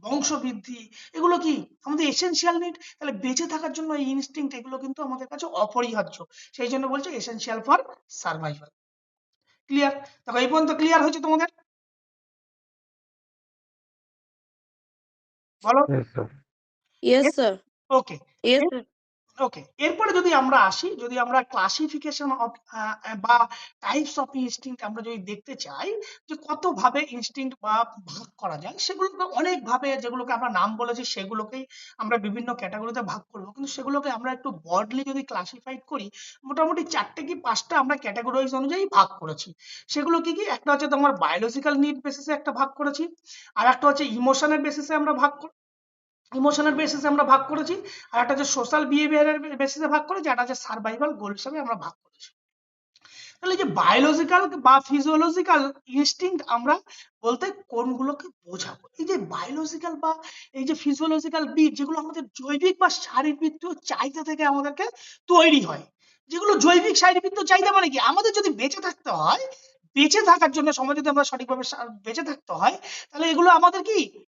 A: বংশবৃদ্ধি, এগুলো কি আমাদের এসেনশিয়াল নিড। তাহলে বেঁচে থাকার জন্য এই ইনস্টিংক্ট, এগুলো কিন্তু আমাদের কাছে অপরিহার্য, সেই জন্য বলছে এসেনশিয়াল ফর সার্ভাইভাল। ক্লিয়ার? দেখো এই পর্যন্ত ক্লিয়ার হয়েছে তোমাদের? বলো।
B: Yes, sir.
C: Yes, sir.
A: ওকে।
C: Yes, sir.
A: ওকে, এরপরে যদি আমরা আসি, যদি আমরা ক্লাসিফিকেশন অফ বা টাইপস অফ ইনস্টিংক্ট আমরা যদি দেখতে চাই, যে কত ভাবে ইনস্টিংক্ট বা ভাগ করা যায়, সেগুলোকে অনেক ভাবে, যেগুলোকে আমরা নাম বলেছি সেগুলোকেই আমরা বিভিন্ন ক্যাটাগরিতে ভাগ করব, কিন্তু সেগুলোকে আমরা একটু ব্রডলি যদি ক্লাসিফাইড করি, মোটামুটি 4টে কি 5টা আমরা ক্যাটাগরিজ অনুযায়ী ভাগ করেছি। সেগুলো কি কি, একটা হচ্ছে তোমার বায়োলজিক্যাল নিড বেসিসে একটা ভাগ করেছি, আর একটা হচ্ছে ইমোশনের বেসিসে আমরা ইমোশনাল বেসিসে আমরা ভাগ করেছি, আর একটা হচ্ছে সোশ্যাল বিহেভিয়ারের বেসিসে ভাগ করেছি, আর একটা হচ্ছে সার্ভাইভাল গোল হিসেবে আমরা ভাগ করেছি। তাহলে যে বায়োলজিক্যাল বা ফিজিওলজিক্যাল ইনস্টিংক্ট আমরা বলতে কোনগুলোকে বোঝাবো, এই যে বায়োলজিক্যাল বা এই যে ফিজিওলজিক্যাল বিট, যেগুলো আমাদের জৈবিক বা শারীরবৃত্তীয় চাহিদা থেকে আমাদেরকে তৈরি হয়, যেগুলো জৈবিক শারীরবৃত্তীয় চাহিদা, মানে কি আমাদের যদি বেঁচে থাকতে হয়, বেঁচে থাকার জন্য সমাজে যদি আমরা সঠিকভাবে বেঁচে থাকতে হয়, তাহলে এগুলো আমাদের কি,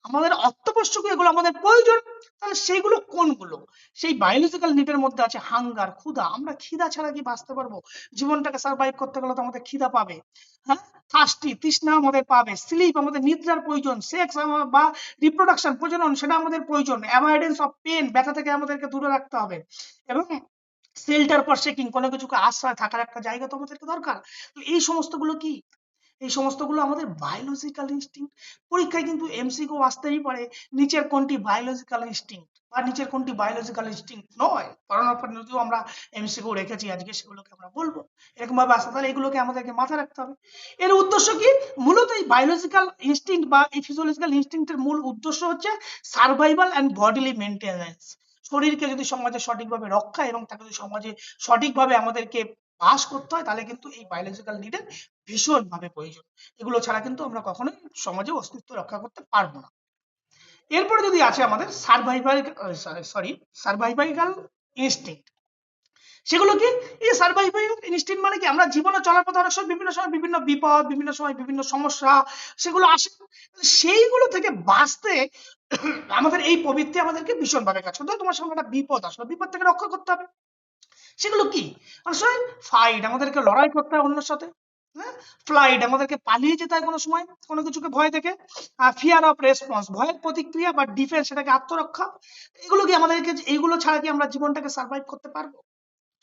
A: আমাদের অত্যাবশ্যক, এগুলো আমাদের প্রয়োজন। তাহলে সেগুলো কোনগুলো, সেই বায়োলজিক্যাল নিডের মধ্যে আছে হাঙ্গার, ক্ষুধা, আমরা খিদা ছাড়া কি বাঁচতে পারবো? জীবনটাকে সার্ভাইভ করতে গেলে তো আমাদের খিদা পাবে। হ্যাঁ, থার্স্টি, তৃষ্ণা আমাদের পাবে। স্লিপ, আমাদের নিদ্রার প্রয়োজন। সেক্স বা রিপ্রোডাকশন, প্রজনন, সেটা আমাদের প্রয়োজন। অ্যাভয়েডেন্স অফ পেন, ব্যথা থেকে আমাদেরকে দূরে রাখতে হবে। এবং শেল্টার ফর শেকিং, কোনো কিছুকে আশ্রয় থাকার একটা জায়গা তো আমাদেরকে দরকার। এই সমস্তগুলো কি, এই সমস্তগুলো আমাদের বায়োলজিক্যাল ইনস্টিংক্ট। পরীক্ষায় কিন্তু এমসিকিউ আসতেই পারে, নিচের কোনটি বায়োলজিক্যাল ইনস্টিংক্ট বা নিচের কোনটি বায়োলজিক্যাল ইনস্টিংক্ট নয়। পড়ানোর পর যদিও আমরা এমসিকিউ রেখেছি, আজকে সেগুলোকে আমরা বলবো, এরকম ভাবে আসতে, তাহলে এগুলোকে আমাদেরকে মাথায় রাখতে হবে। এর উদ্দেশ্য কি, মূলত এই বায়োলজিক্যাল ইনস্টিংক্ট বা এই ফিজিওলজিক্যাল ইনস্টিংক্টের মূল উদ্দেশ্য হচ্ছে সার্ভাইভাল অ্যান্ড বডিলি মেনটেন্যান্স। শরীরকে যদি সমাজে সঠিকভাবে রক্ষা এবং তাকে যদি সমাজে সঠিকভাবে আমাদেরকে বাস করতে হয়, তাহলে কিন্তু এই বায়োলজিক্যাল নিডের ভীষণভাবে প্রয়োজন। এগুলো ছাড়া কিন্তু আমরা কখনোই সমাজে অস্তিত্ব রক্ষা করতে পারবো না। এরপরে যদি আছে আমাদের সার্ভাইভাল ইনস্টিংক্ট, সেগুলো কি, এই সার্ভাইভাল ইনস্টিংক্ট মানে কি, আমরা জীবনে চলার পথে অনেক সময় বিভিন্ন বিপদ, বিভিন্ন সময় বিভিন্ন সমস্যা সেগুলো আসে, সেইগুলো থেকে বাঁচতে আমাদের এই প্রবৃত্তি আমাদেরকে ভীষণভাবে কাজ করতে হয়। তোমার সামনে একটা বিপদ আসলো, বিপদ থেকে রক্ষা করতে হবে। সেগুলো কি, অনেক সময় ফাইট, আমাদেরকে লড়াই করতে হয় অন্যের সাথে। হ্যাঁ, ফ্লাইট, আমাদেরকে পালিয়ে যেতে হয় কোনো সময় কোনো কিছুকে ভয় থেকে। ফিয়ার অফ রেসপন্স, ভয়ের প্রতিক্রিয়া, বা ডিফেন্স, সেটাকে আত্মরক্ষা। এগুলো কি আমাদেরকে, এইগুলো ছাড়া কি আমরা জীবনটাকে সার্ভাইভ করতে পারবো?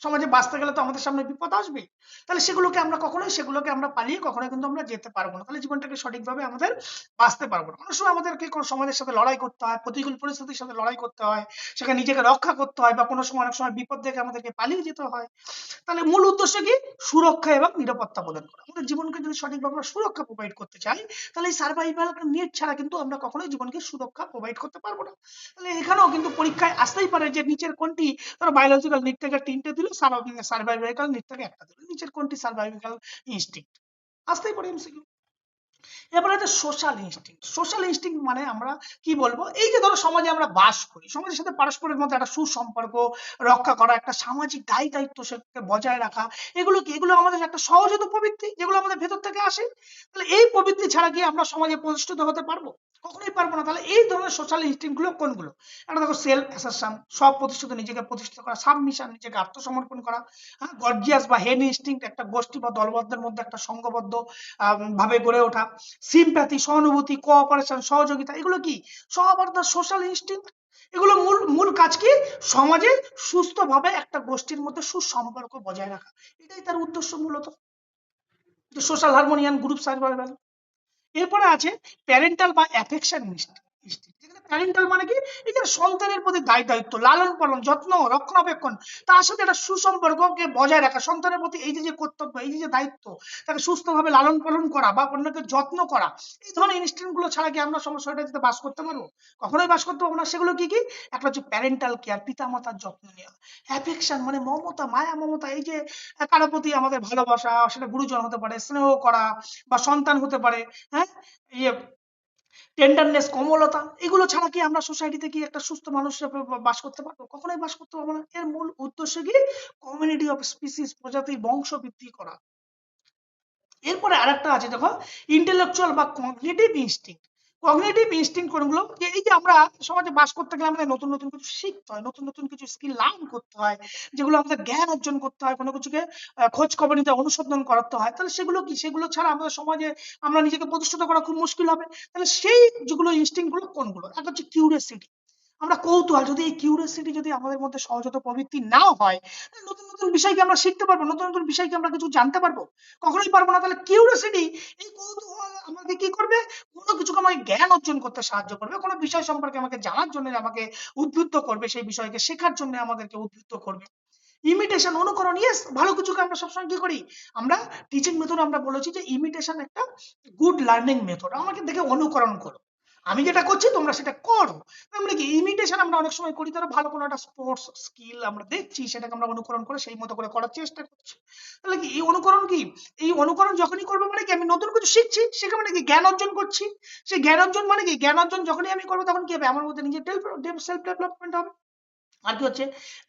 A: সমাজে বাঁচতে গেলে তো আমাদের সামনে বিপদ আসবে, তাহলে সেগুলোকে আমরা পালিয়ে কখনোই কিন্তু আমরা যেতে পারবো না, তাহলে জীবনটাকে সঠিকভাবে আমাদের বাঁচতে পারবো না। অনেক সময় আমাদেরকে কোনো সমাজের সাথে লড়াই করতে হয়, প্রতিকূল পরিস্থিতির সাথে লড়াই করতে হয়, সেখানে নিজেকে রক্ষা করতে হয়, বা কোনো সময় অনেক সময় বিপদ থেকে আমাদেরকে পালিয়ে যেতে হয়। তাহলে মূল উদ্দেশ্য কি, সুরক্ষা এবং নিরাপত্তা প্রদান করা। আমাদের জীবনকে যদি সঠিকভাবে আমরা সুরক্ষা প্রোভাইড করতে চাই, তাহলে এই সার্ভাইভাল নিড ছাড়া কিন্তু আমরা কখনোই জীবনকে সুরক্ষা প্রোভাইড করতে পারবো না। তাহলে এখানেও কিন্তু পরীক্ষায় আসতেই পারে যে নিচের কোনটি, ধরো বায়োলজিক্যাল নিড থেকে 3টে দিল, সার্ভাইভাল নিড থেকে একটা দিল, নিচের কোনটি সার্ভাইভাল ইনস্টিংক্ট, আসতেই পারে এমসিকিউ। এরপরে আছে সোশ্যাল ইনস্টিংক্ট। সোশ্যাল ইনস্টিংক্ট মানে আমরা কি বলবো, এই যে ধরো সমাজে আমরা বাস করি, সমাজের সাথে পারস্পরিক মধ্যে একটা সুসম্পর্ক রক্ষা করা, একটা সামাজিক দায়ী দায়িত্ব সেটাকে বজায় রাখা, এগুলো কি, এগুলো আমাদের একটা সহজাত প্রবৃত্তি, যেগুলো আমাদের ভেতর থেকে আসে। তাহলে এই প্রবৃত্তি ছাড়া কি আমরা সমাজে প্রতিষ্ঠিত হতে পারবো? কখনোই পারবো না। তাহলে এই ধরনের সোশ্যাল ইনস্টিংক্ট গুলো কোনগুলো? একটা দেখো সেলফ অ্যাসারশন, সব প্রতিষ্ঠিত, নিজেকে প্রতিষ্ঠিত করা, সাবমিশন, নিজেকে আত্মসমর্পণ করা, হ্যাঁ, গর্জিয়াস বা হেড ইনস্টিংক্ট, একটা গোষ্ঠী বা দলবদ্ধের মধ্যে একটা সংঘবদ্ধ ভাবে গড়ে ওঠা, সিম্প্যাথি, সহানুভূতি, কোঅপারেশন, সহযোগিতা, এগুলো কি সব অর্থাৎ সোশ্যাল ইনস্টিংক্ট। এগুলো মূল মূল কাজ কি? সমাজে সুস্থভাবে একটা গোষ্ঠীর মধ্যে সুসম্পর্ক বজায় রাখা, এটাই তার উদ্দেশ্য মূলত, সোশ্যাল হারমোনিয়ান, গ্রুপ সার্ভাইভাল। এরপরে আছে প্যারেন্টাল বা অ্যাফেকশন ইনস্টিংক্ট। যেখানে প্যারেন্টাল মানে কি? এই যে সন্তানের প্রতি দায়িত্ব, লালন পালন, যত্ন, রক্ষণাবেক্ষণ, তার সাথে একটা সুসম্পর্ককে বজায় রাখা, সন্তানের প্রতি এই যে কর্তব্য, এই যে দায়িত্ব, তাকে সুস্থভাবে লালন পালন করা বা অন্যকে যত্ন করা, এই ধরনের ইনস্টিংক্ট গুলো ছাড়া কি আমরা সোসাইটিতে বাস করতে পারবো? কখনোই বাস করতে পারবো না। সেগুলো কি কি? একটা হচ্ছে প্যারেন্টাল কেয়ার, পিতা মাতার যত্ন নেওয়া। অ্যাফেকশন মানে মমতা, মায়া মমতা, এই যে কারো প্রতি আমাদের ভালোবাসা, সেটা গুরুজন হতে পারে, স্নেহ করা, বা সন্তান হতে পারে, হ্যাঁ, ইয়ে টেন্ডারনেস, কোমলতা, এগুলো ছাড়া কি আমরা সোসাইটিতে কি একটা সুস্থ মানুষ বাস করতে পারবো? কখনোই বাস করতে পারবো না। এর মূল উদ্দেশ্য কি? কমিউনিটি অফ স্পিসিস, প্রজাতির বংশ বৃদ্ধি করা। এরপরে আরেকটা আছে দেখো, ইন্টেলেকচুয়াল বা কগনিটিভ ইনস্টিংক্ট। কগনিটিভ ইনস্টিংক্ট কোনগুলো? যে এই যে আমরা সমাজে বাস করতে গেলে আমাদের নতুন নতুন কিছু শিখতে হয়, নতুন নতুন কিছু স্কিল লার্ন করতে হয়, যেগুলো আমাদের জ্ঞান অর্জন করতে হয়, কোনো কিছুকে খোঁজ খবর নিতে, অনুসন্ধান করতে হয়। তাহলে সেগুলো কি? সেগুলো ছাড়া আমাদের সমাজে আমরা নিজেকে প্রতিষ্ঠিত করা খুব মুশকিল হবে। তাহলে সেই যেগুলো ইনস্টিংক্ট গুলো কোনগুলো? একটা হচ্ছে কিউরিওসিটি, আমরা কৌতূহল, যদি এই কিউরিওসিটি যদি আমাদের মধ্যে সহজাত প্রবৃত্তি না হয়, তাহলে নতুন নতুন বিষয়কে আমরা শিখতে পারবো, নতুন নতুন বিষয়কে আমরা কিছু জানতে পারবো? কখনোই পারবো না। তাহলে কিউরিওসিটি, এই কৌতূহল আমাকে কি করবে? কোনো কিছুকে আমাকে জ্ঞান অর্জন করতে সাহায্য করবে, কোনো বিষয় সম্পর্কে আমাকে জানার জন্য আমাকে উদ্বুদ্ধ করবে, সেই বিষয়কে শেখার জন্য আমাদেরকে উদ্বুদ্ধ করবে। ইমিটেশন, অনুকরণ, ইয়েস, ভালো কিছুকে আমরা সবসময় কি করি? আমরা টিচিং মেথড আমরা বলেছি যে ইমিটেশন একটা গুড লার্নিং মেথড, আমাকে দেখে অনুকরণ করো, আমি যেটা করছি তোমরা সেটা করো। আমরা কি ইমিটেশন আমরা অনেক সময় করি, তারা ভালো কোনো একটা স্পোর্টস স্কিল আমরা দেখছি, সেটাকে আমরা অনুকরণ করে সেই মতো করে করার চেষ্টা করছি। তাহলে কি এই অনুকরণ কি? এই অনুকরণ যখনই করবো মানে কি? আমি নতুন কিছু শিখছি, শেখা মানে কি? জ্ঞান অর্জন করছি। সেই জ্ঞান অর্জন মানে কি? জ্ঞান অর্জন যখনই আমি করবো তখন কি হবে? আমার মধ্যে নিজের সেলফ ডেভেলপমেন্ট হবে। আর কি হচ্ছে?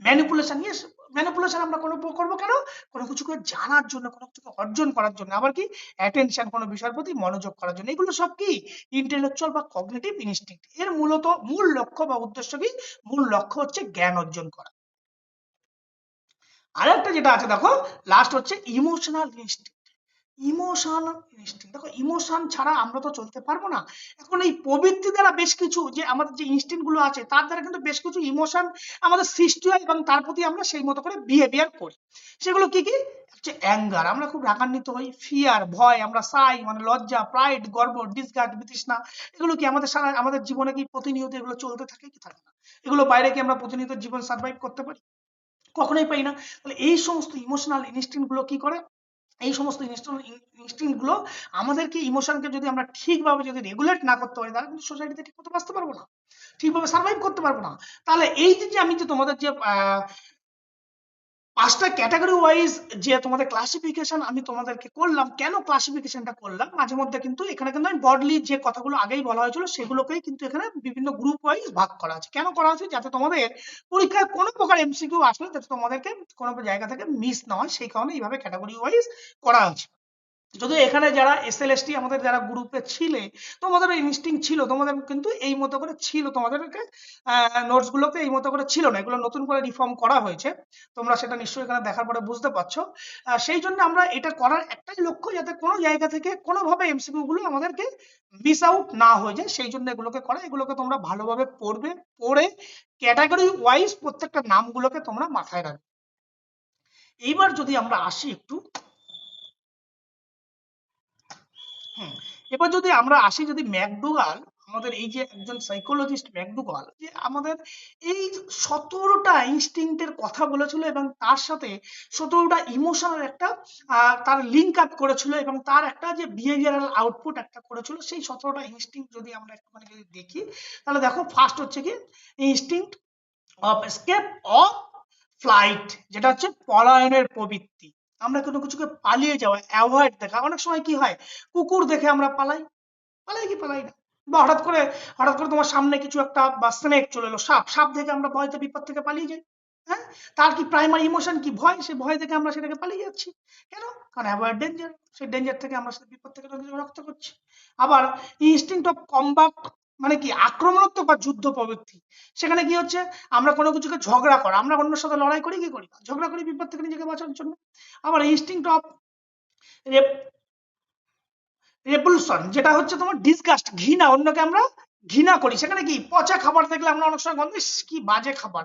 A: ম্যানিপুলেশন, ইয়েস, ম্যানিপুলেশন আমরা করবো কেন? কোনো কিছুকে জানার জন্য, কোনো কিছুকে অর্জন করার জন্য। আবার কি? অ্যাটেনশন, কোনো বিষয়ের প্রতি মনোযোগ করার জন্য। এগুলো সব কি? ইন্টেলেকচুয়াল বা কগনিটিভ ইনস্টিংক্ট। এর মূলত মূল লক্ষ্য বা উদ্দেশ্য কি? মূল লক্ষ্য হচ্ছে জ্ঞান অর্জন করা। আরেকটা যেটা আছে দেখো, লাস্ট হচ্ছে ইমোশনাল ইনস্টিংক্ট। ইমোশন ইনস্টিংক্ট, দেখো ইমোশন ছাড়া আমরা তো চলতে পারবো না। এখন এই প্রবৃত্তি দ্বারা বেশ কিছু, যে আমাদের যে ইনস্টিংক্ট গুলো আছে তার দ্বারা কিন্তু বেশ কিছু ইমোশন আমাদের সৃষ্টি হয় এবং তার প্রতি আমরা সেই মতো করে বিহেভিয়ার করি। সেগুলো কি কি? হচ্ছে অ্যাঙ্গার, আমরা খুব রাগান্বিত হই, ফিয়ার, ভয়, আমরা সাই মানে লজ্জা, প্রাইড, গর্ব, ডিসগাস্ট, বিতৃষ্ণা, এগুলো কি আমাদের সারা আমাদের জীবনে কি প্রতিনিয়ত এগুলো চলতে থাকে কি থাকে না? এগুলো বাইরে কি আমরা প্রতিনিয়ত জীবন সার্ভাইভ করতে পারি? কখনোই পারি না। তাহলে এই সমস্ত ইমোশনাল ইনস্টিংক্ট গুলো কি করে? এই সমস্ত ইনস্টিংক্ট গুলো আমাদেরকে, ইমোশনকে যদি আমরা ঠিকভাবে যদি রেগুলেট না করতে পারি, তাহলে কিন্তু সোসাইটিতে ঠিক মতো বাঁচতে পারবো না, ঠিকভাবে সার্ভাইভ করতে পারবো না। তাহলে এই যে আমি যে তোমাদের যে ৫টা ক্যাটাগরি ওয়াইজ যে তোমাদের ক্লাসিফিকেশন আমি তোমাদেরকে করলাম, কেন ক্লাসিফিকেশনটা করলাম? মাঝে মধ্যে কিন্তু এখানে কিন্তু আমি ব্রডলি যে কথাগুলো আগেই বলা হয়েছিল সেগুলোকেই কিন্তু এখানে বিভিন্ন গ্রুপ ওয়াইজ ভাগ করা আছে। কেন করা আছে? যাতে তোমাদের পরীক্ষায় কোনো প্রকার এমসিকিউ আসলে যাতে তোমাদেরকে কোনো জায়গা থেকে মিস না হয়, সেই কারণে এইভাবে ক্যাটাগরি ওয়াইজ করা আছে। যদিও এখানে যারা এসএলএসটি আমাদের যারা গ্রুপে ছিলে, তোমাদের ইনস্টিংক্ট ছিল, তোমাদের কিন্তু এই মতো করে ছিল, তোমাদেরকে নোটস গুলোতে এই মতো করে ছিল না, এগুলো নতুন করে রিফর্ম করা হয়েছে, তোমরা সেটা নিশ্চয়ই এখানে দেখার পরে বুঝতে পারছো। সেই জন্য আমরা এটা করার একটাই লক্ষ্য, যাতে কোনো জায়গা থেকে কোনোভাবে এমসিকিউ গুলো আমাদেরকে মিস আউট না হয়ে যায়, সেই জন্য এগুলোকে করা। এগুলোকে তোমরা ভালোভাবে পড়বে, পড়ে ক্যাটাগরি ওয়াইজ প্রত্যেকটা নামগুলোকে তোমরা মাথায় রাখবে। এইবার যদি আমরা আসি একটু, এবার যদি আমরা আসি, যদি ম্যাকডুগাল, আমাদের এই যে একজন সাইকোলজিস্ট ম্যাকডুগাল, যে আমাদের এই 17টা ইনস্টিংক্টের কথা বলেছিল এবং তার সাথে 17টা ইমোশনাল একটা তার লিঙ্ক আপ করেছিল এবং তার একটা যে বিহেভিয়ারাল আউটপুট একটা করেছিল, সেই 17টা ইনস্টিংক্ট যদি আমরা একটুখানি যদি দেখি, তাহলে দেখো ফার্স্ট হচ্ছে কি instinct of escape of flight, যেটা হচ্ছে পলায়নের প্রবৃত্তি। আমরা কোনো কিছুকে পালিয়ে যাওয়া, অ্যাভয়েড দেখা। অনেক সময় কি হয়, কুকুর দেখে আমরা পালাই, পালাই কি পালাই না, বা হঠাৎ করে তোমার সামনে কিছু একটা বা স্নেক চলে এলো, সাপ, সাপ দেখে আমরা ভয়তে বিপদ থেকে পালিয়ে যাই। হ্যাঁ, তার কি প্রাইমারি ইমোশন কি? ভয়। সে ভয় থেকে আমরা সেটাকে পালিয়ে যাচ্ছি। কেন? কারণ অ্যাভয়েড ডেঞ্জার, সেই ডেঞ্জার থেকে আমরা বিপদ থেকে রক্ষা করছি। আবার ইনস্টিংক্ট অফ কমব্যাট মানে কি আক্রমণাত্মক বা যুদ্ধ প্রবৃত্তি। সেখানে কি হচ্ছে, আমরা কোনো কিছুকে ঝগড়া করা, আমরা অন্যের সাথে লড়াই করি কি করি না? ঝগড়া করি বিপদ থেকে নিজেকে বাঁচানোর জন্য। আবার ইনস্টিংক্ট অফ রেপুলশন, যেটা হচ্ছে তোমার ডিসগাস্ট, ঘৃণা, অন্যকে আমরা ঘৃণা করি। সেখানে কি পচা খাবার দেখলে আমরা অনেক সময় গন্ধ, ইস কি বাজে খাবার।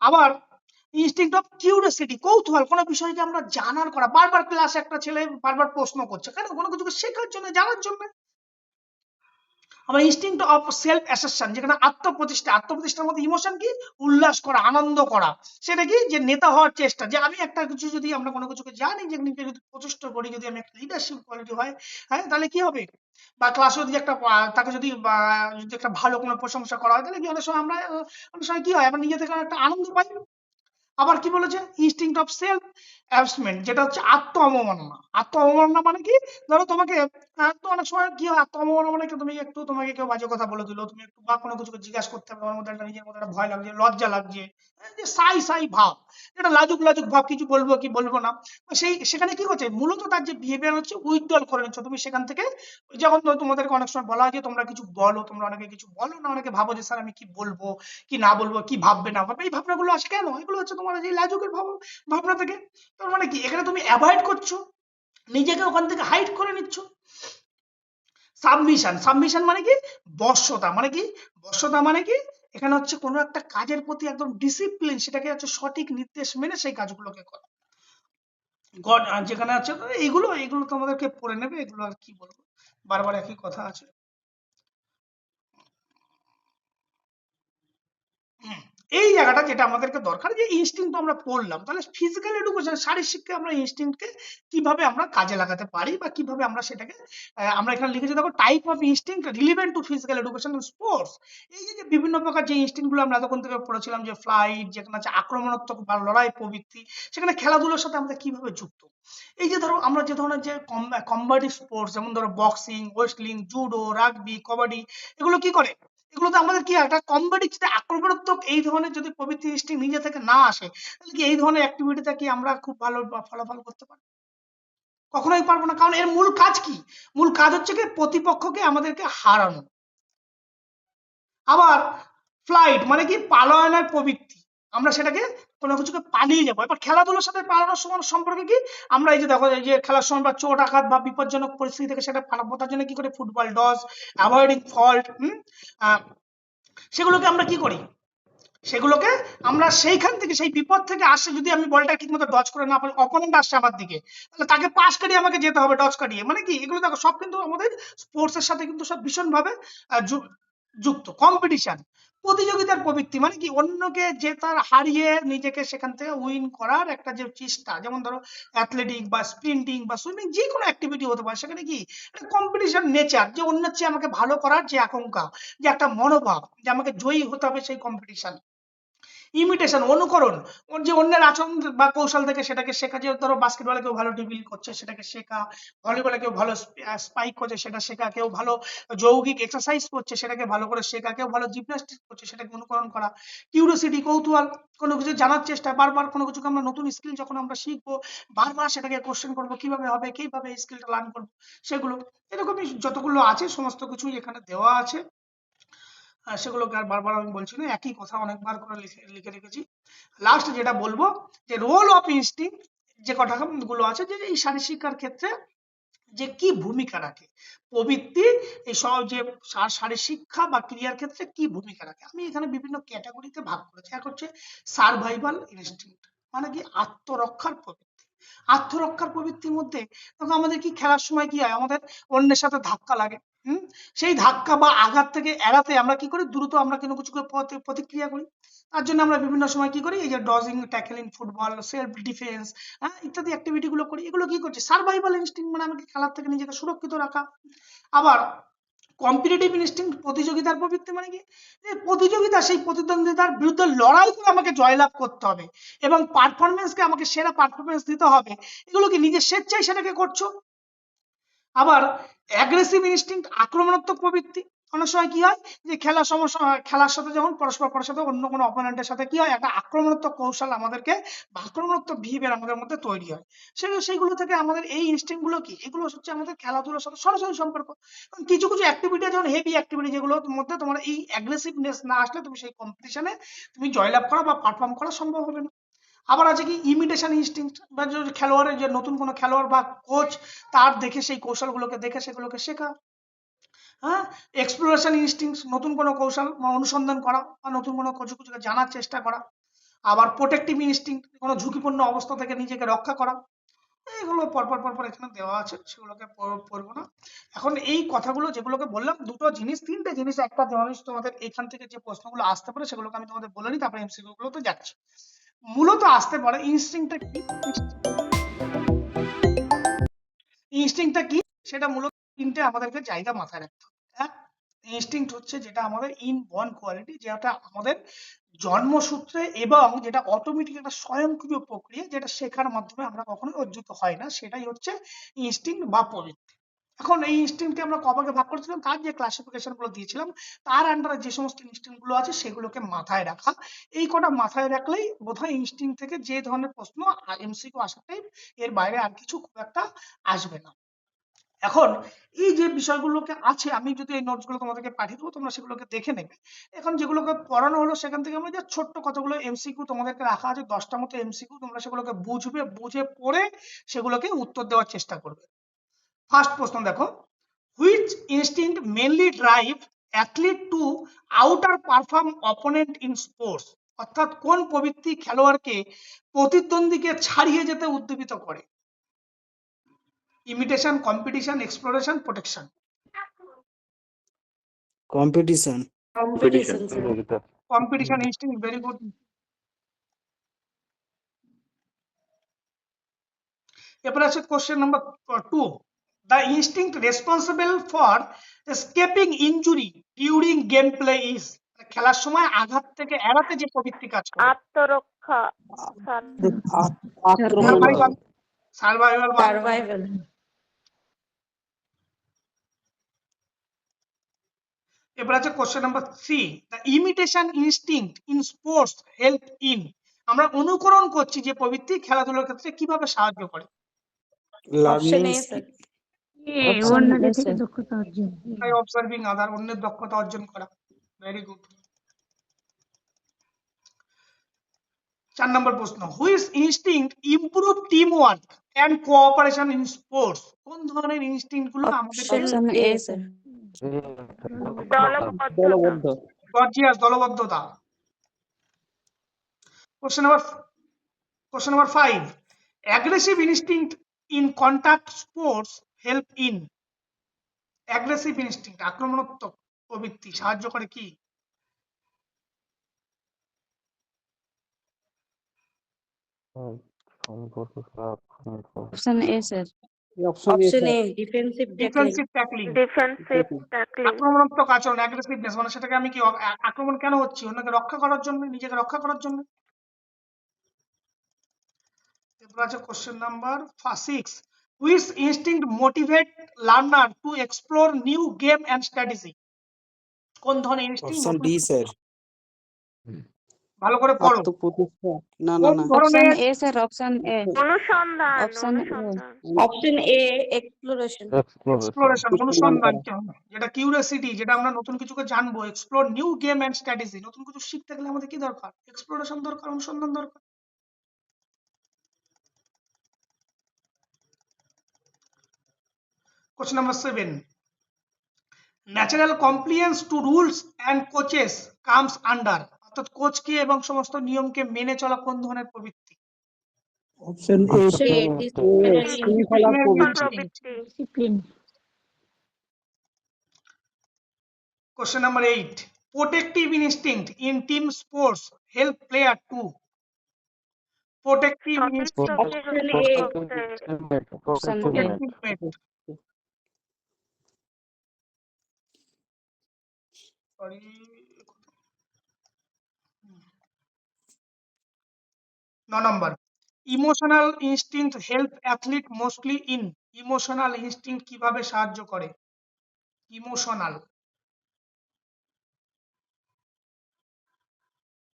A: আবার ইনস্টিংক্ট অফ কিউরিওসিটি, কৌতূহল, কোনো বিষয়কে আমরা জানার করা। বারবার ক্লাসে একটা ছেলে বারবার প্রশ্ন করছে, কেন? কোনো কিছুকে শেখার জন্য, জানার জন্য। আবার ইনস্টিংক্ট অফ সেলফ অ্যাসারশন, যেখানে আত্মপ্রতিষ্ঠা, আত্মপ্রতিষ্ঠার মধ্যে ইমোশন কি, উল্লাস করা, আনন্দ করা। সেটা কি, যে নেতা হওয়ার চেষ্টা, যে আমি একটা কিছু যদি আমরা কোনো কিছুকে জানি, যে নিজে যদি প্রচেষ্টা করি, যদি আমি একটা লিডারশিপ কোয়ালিটি হয়, হ্যাঁ, তাহলে কি হবে? বা ক্লাসে যদি একটা তাকে যদি যদি একটা ভালো কোনো প্রশংসা করা হয়, তাহলে কি অনেক সময় আমরা অনেক সময় কি হয়, আমরা নিজে থেকে একটা আনন্দ পাই। আবার কি বলেছে, ইনস্টিংক্ট অফ সেলফ অ্যাবসমেন্ট, যেটা হচ্ছে আত্ম অবমাননা। আত্ম অবমাননা মানে কি, ধরো তোমাকে তো অনেক সময় কি হয়, আত্ম অবমাননা মানে কি, তুমি একটু, তোমাকে কেউ বাজে কথা বলে দিল, তুমি একটু বা কোনো কিছুকে জিজ্ঞাসা করতে হবে, তোমার মধ্যে একটা নিজের মধ্যে একটা ভয় লাগছে, লজ্জা লাগছে, যে সাই সাই ভাব, এটা লাজুক লাজুক ভাব, কিছু বলবো কি বলবো না। সেখানে কি করছে, মূলত তার যে বিহেভিয়ার হচ্ছে উইথড্রল করে নিচ্ছ তুমি সেখান থেকে। যখন তোমাদেরকে অনেক সময় বলা হয় যে তোমরা কিছু বলো, তোমরা অনেকে কিছু বলো না, অনেকে ভাবো যে স্যার আমি কি বলবো কি না বলবো, কি ভাববে না ভাববে, এই ভাবনাগুলো আসে কেন? এগুলো হচ্ছে তোমার যে লাজুকের ভাবনা থেকে। তার মানে কি, এখানে তুমি অ্যাভয়েড করছো, নিজেকে ওখান থেকে হাইড করে নিচ্ছ। সাবমিশন, সাবমিশন মানে কি, বশ্যতা। মানে কি, বশ্যতা মানে কি, এখানে হচ্ছে কোনো একটা কাজের প্রতি একদম ডিসিপ্লিন, সেটাকে হচ্ছে সঠিক নির্দেশ মেনে সেই কাজগুলোকে করা। গড, যেখানে আছে এইগুলো এইগুলো তোমাদেরকে পড়ে নেবে, এগুলো আর কি বলবো, বারবার একই কথা আছে। হুম, এই জায়গাটা যেটা আমাদেরকে দরকার, যে ইনস্টিংক্ট আমরা পড়লাম, তাহলে ফিজিক্যাল এডুকেশন, শারীরিক শিক্ষা, আমরা ইনস্টিংক্টকে কিভাবে আমরা কাজে লাগাতে পারি, বা কিভাবে আমরা সেটাকে আমরা এখানে লিখেছি দেখো, type of instinct relevant to physical education and sports. এই যে বিভিন্ন প্রকার যে ইনস্টিংক্ট গুলো আমরা তখন থেকে পড়েছিলাম, যে ফ্লাইট, যেখানে আছে আক্রমণাত্মক বা লড়াই প্রবৃত্তি, সেখানে খেলাধুলার সাথে আমরা কিভাবে যুক্ত। এই যে ধরো আমরা যে ধরনের যে কম্বাটিভ স্পোর্টস, যেমন ধরো বক্সিং, ওয়েস্টলিং, জুডো, রাগবি, কবাডি, এগুলো কি করে, এগুলোতে আমাদের কি একটা কম্বাটিভ, যদি আক্রমণাত্মক এই ধরনের যদি প্রবৃত্তি ইনস্টিংক্ট নিজে থেকে না আসে, তাহলে কি এই ধরনের অ্যাক্টিভিটিতে কি আমরা খুব ভালো ফলাফল করতে পারি? কখনোই পারবো না। কারণ এর মূল কাজ কি, মূল কাজ হচ্ছে কি, প্রতিপক্ষকে আমাদেরকে হারানো। আবার ফ্লাইট মানে কি, পালায়নের প্রবৃত্তি, আমরা সেটাকে কোনো কিছুকে পালিয়ে যাবো। এবার খেলাধুলার সাথে পালানোর সময় সম্পর্কে কি, আমরা এই যে দেখো, এই যে খেলার সময় বা চোট আঘাত বা বিপজ্জনক পরিস্থিতি থেকে সেটা পালাবো, তার জন্য কি করে, ফুটবল ডজ, অ্যাভয়েডিং ফল্ট, সেগুলোকে আমরা কি করি, সেগুলোকে আমরা সেইখান থেকে, সেই বিপদ থেকে আসছে, যদি আমি বলটা ঠিকমতো ডজ করে না পারি, অপোনেন্ট আসছে আমার দিকে, তাহলে তাকে পাস কাটিয়ে আমাকে যেতে হবে, ডজ কাটিয়ে। মানে কি, এগুলো দেখো সব কিন্তু আমাদের স্পোর্টস এর সাথে কিন্তু সব ভীষণ ভাবে যুক্ত। কম্পিটিশন, প্রতিযোগিতার প্রবৃত্তি, মানে কি অন্যকে জেতার, হারিয়ে নিজেকে সেখান থেকে উইন করার একটা যে চেষ্টা। যেমন ধরো অ্যাথলেটিক বা স্প্রিন্টিং বা সুইমিং, যে কোনো অ্যাক্টিভিটি হতে পারে, সেখানে কি কম্পিটিশন নেচার, যে অন্যের চেয়ে আমাকে ভালো করার যে আকাঙ্ক্ষা, যে একটা মনোভাব, যে আমাকে জয়ী হতে হবে সেই কম্পিটিশন। ইমিটেশন, অনুকরণ, ওর যে অন্যের আচরণ বা কৌশল থেকে সেটাকে শেখা। যে ধরো বাস্কেটবলে কেউ ভালো ড্রিবল করছে, সেটাকে শেখা। ভলিবলে কেউ ভালো স্পাইক করছে, সেটা শেখা। কেউ ভালো যৌগিক এক্সারসাইজ করছে, সেটাকে ভালো করে শেখা। কেউ ভালো জিমন্যাস্টিক করছে, সেটাকে অনুকরণ করা। কিউরিওসিটি, কৌতূহল, কোনো কিছু জানার চেষ্টা, বারবার কোনো কিছুকে আমরা নতুন স্কিল যখন আমরা শিখবো, বারবার সেটাকে কোশ্চেন করবো, কিভাবে হবে, কিভাবে এই স্কিলটা লার্ন করবো, সেগুলো। এরকমই যতগুলো আছে সমস্ত কিছুই এখানে দেওয়া আছে। সেগুলোকে আর বারবার আমি বলছি না, একই কথা অনেকবার করে লিখে লিখে রেখেছি। লাস্ট যেটা বলবো, যে রোল অফ ইনস্টিংক্ট, যে কথাগুলো আছে, যে এই শারীর শিক্ষার ক্ষেত্রে যে কি ভূমিকা রাখে প্রবৃত্তি, এই সব যে শারীর শিক্ষা বা ক্রিয়ার ক্ষেত্রে কি ভূমিকা রাখে, আমি এখানে বিভিন্ন ক্যাটাগরিতে ভাগ করেছি। এক হচ্ছে সার্ভাইভাল ইনস্টিংক্ট, মানে কি আত্মরক্ষার প্রবৃত্তি। আত্মরক্ষার প্রবৃত্তির মধ্যে তখন আমাদের কি, খেলার সময় কি হয়, আমাদের অন্যের সাথে ধাক্কা লাগে, সেই ধাক্কা বা আঘাত থেকে এড়াতে আমরা কি করি, দ্রুত আমরা কোনো কিছু প্রতিক্রিয়া করি। তার জন্য আমরা বিভিন্ন সময় কি করি, এই যে dodging, tackling, football, self defence, ইত্যাদি অ্যাক্টিভিটি গুলো করি। এগুলো কি করছে, সার্ভাইভাল ইনস্টিংক্ট, মানে আমাকে খেলার থেকে নিজেকে সুরক্ষিত রাখা। আবার কম্পিটিটিভ ইনস্টিংক্ট, প্রতিযোগিতার প্রবৃত্তি, মানে কি, যে প্রতিযোগিতা, সেই প্রতিদ্বন্দ্বিতার বিরুদ্ধে লড়াই করে আমাকে জয়লাভ করতে হবে, এবং পারফরমেন্সকে আমাকে সেরা পারফরমেন্স দিতে হবে। এগুলো কি নিজের স্বেচ্ছায় সেটাকে করছো। আবার অ্যাগ্রেসিভ ইনস্টিংক্ট, আক্রমণাত্মক প্রবৃত্তি, অনেক সময় কি হয় যে খেলার সাথে যখন পরস্পরের সাথে অন্য কোনো অপোনেন্টের সাথে কি হয় একটা আক্রমণাত্মক কৌশল আমাদেরকে বা আক্রমণাত্মক বিহেভিয়ার আমাদের মধ্যে তৈরি হয়। সেইগুলো থেকে আমাদের এই ইনস্টিংক্ট গুলো কি, এগুলো হচ্ছে আমাদের খেলাধুলার সাথে সরাসরি সম্পর্ক। কিছু অ্যাক্টিভিটি যেমন হেভি অ্যাক্টিভিটি, যেগুলোর মধ্যে তোমার এই অ্যাগ্রেসিভনেস না আসলে তুমি সেই কম্পিটিশনে তুমি জয়লাভ করা বা পারফর্ম করা সম্ভব হবে না। আবার আছে কি ইমিটেশন ইনস্টিংক্ট, বা যে খেলোয়াড়ের যে নতুন কোনো খেলোয়াড় বা কোচ তার দেখে সেই কৌশলগুলোকে দেখে সেগুলোকে শেখা। হ্যাঁ, এক্সপ্লোরেশন ইনস্টিংক্ট, নতুন কোনো কৌশল বা অনুসন্ধান করা বা নতুন কোনো কিছুকে জানার চেষ্টা করা। আবার প্রোটেক্টিভ ইনস্টিংক্ট, কোনো ঝুঁকিপূর্ণ অবস্থা থেকে নিজেকে রক্ষা করা। এগুলো পরপর এখানে দেওয়া আছে, সেগুলোকে পড়বো না এখন। এই কথাগুলো যেগুলোকে বললাম, তিনটে জিনিস, একটা জিনিস তোমাদের এখান থেকে যে প্রশ্নগুলো আসতে পারে সেগুলোকে আমি তোমাদের বলে নিই, তারপরে এমসিকিউ গুলোতে যাচ্ছি। মূলত আসতে পারে ইনস্টিংক্টটা কি, ইনস্টিংক্টটা কি সেটা মূলত তিনটে আমাদেরকে জায়গা মাথায় রাখতে হবে। এক, ইনস্টিংক্ট হচ্ছে যেটা আমাদের ইনবর্ন কোয়ালিটি, যেটা আমাদের জন্মসূত্রে এবং যেটা অটোমেটিক একটা স্বয়ংক্রিয় প্রক্রিয়া, যেটা শেখার মাধ্যমে আমরা কখনোই অর্জিত হয় না, সেটাই হচ্ছে ইনস্টিংক্ট বা প্রবৃত্তি। এখন এই ইনস্টিংক্টকে আমরা কভাগে ভাগ করেছিলাম, তার যে ক্লাসিফিকেশন গুলো দিয়েছিলাম তার আন্ডারে যে সমস্ত ইনস্টিংক্ট গুলো আছে সেগুলোকে মাথায় রাখা। এই কটা মাথায় রাখলেই বোধহয় ইনস্টিংক্ট থেকে যে ধরনের প্রশ্ন এমসিকিউ আসাটাই, এর বাইরে আর কিছু খুব একটা আসবে না। এখন এই যে বিষয়গুলোকে আছে, আমি যদি এই নোটসগুলো তোমাদেরকে পাঠিয়ে দেবো, তোমরা সেগুলোকে দেখে নেবে। এখন যেগুলোকে পড়ানো হলো সেখান থেকে আমরা যে ছোট্ট কতগুলো এমসিকিউ তোমাদেরকে রাখা আছে, 10টা মতো এমসিকিউ, তোমরা সেগুলোকে বুঝবে, বুঝে পড়ে সেগুলোকে উত্তর দেওয়ার চেষ্টা করবে। ফার্স্ট প্রশ্ন দেখো, which instinct mainly drive athlete to outperform opponent in sports? অর্থাৎ কোন প্রবৃত্তি খেলোয়াড়কে প্রতিদ্বন্দ্বীকে ছাড়িয়ে যেতে উদ্দীপিত করে? Imitation, competition, exploration, protection?
B: competition.
A: Competition instinct, very good. এরপরে আছে question number 2, the instinct responsible for escaping injury during game play is? খেলার সময় আঘাত থেকে এড়াতে যে প্রবৃত্তি কাজ করে,
C: আত্মরক্ষা,
B: আক্রমণ।
A: সার্ভাইভাল।
C: সার্ভাইভাল।
A: এরপর আছে question number 3, the imitation instinct in sports help in? আমরা অনুকরণ করছি যে প্রবৃত্তি খেলাধুলার ক্ষেত্রে কিভাবে সাহায্য করে?
C: অপশন
B: লার্নিং
C: এ স্যার।
D: অন্যদের থেকে দক্ষতা অর্জন।
A: বাই অবজার্ভিং আদার, অন্যের দক্ষতা অর্জন করা। Very good. 4 নম্বর প্রশ্ন, which instinct improve team work and cooperation in sports? কোন ধরনের ইনস্টিংক্ট গুলো আমাদেরকে
C: অপশন এ স্যার।
B: দলবদ্ধ।
A: গর্জিয়াস, দলবদ্ধতা। Question number 5, aggressive instinct in contact sports help in? Aggressive instinct, আক্রমণাত্মক প্রবৃত্তি সাহায্য করে কি?
D: Option A sir.
C: Option A defensive
A: defensive tackling, আক্রমণাত্মক আচরণ, অ্যাগ্রেসিভনেস, মানে সেটাকে আমি কি আক্রমণ কেন হচ্ছি? অন্যকে রক্ষা করার জন্য, নিজেকে রক্ষা করার জন্য। এরপর আছে question number 6, which instinct motivate learner to explore new game and strategy? কোন ধরনের ইনস্টিংক্ট?
B: Option D sir.
A: ভালো করে পড়ো।
B: আত্মপ্রতিষ্ঠা। না
A: কোন
D: অপশন
A: ধরনের?
D: A sir, option A.
C: অনুসন্ধান।
D: Option
C: option A exploration.
A: Exploration, অনুসন্ধান,
B: করা।
A: যেটা কিউরিওসিটি, যেটা আমরা নতুন কিছুকে জানবো, explore new game and strategy. নতুন কিছু শিখতে গেলে আমাদের কি দরকার? এক্সপ্লোরেশন দরকার, অনুসন্ধান দরকার। Question number 7, natural compliance to rules and coaches comes under? অর্থাৎ কোচকে এবং সমস্ত নিয়মকে মেনে চলা কোন ধরনের প্রবৃত্তি?
B: অপশন এ শৃঙ্খলা প্রবৃত্তি।
D: Discipline.
A: Question number 8, protective instinct in team sports help player to? Protective instinct,
C: option A
D: option A.
A: protective. Sorry. 9 number, emotional instinct help athlete mostly in? Emotional instinct কিভাবে সাহায্য করে? Emotional,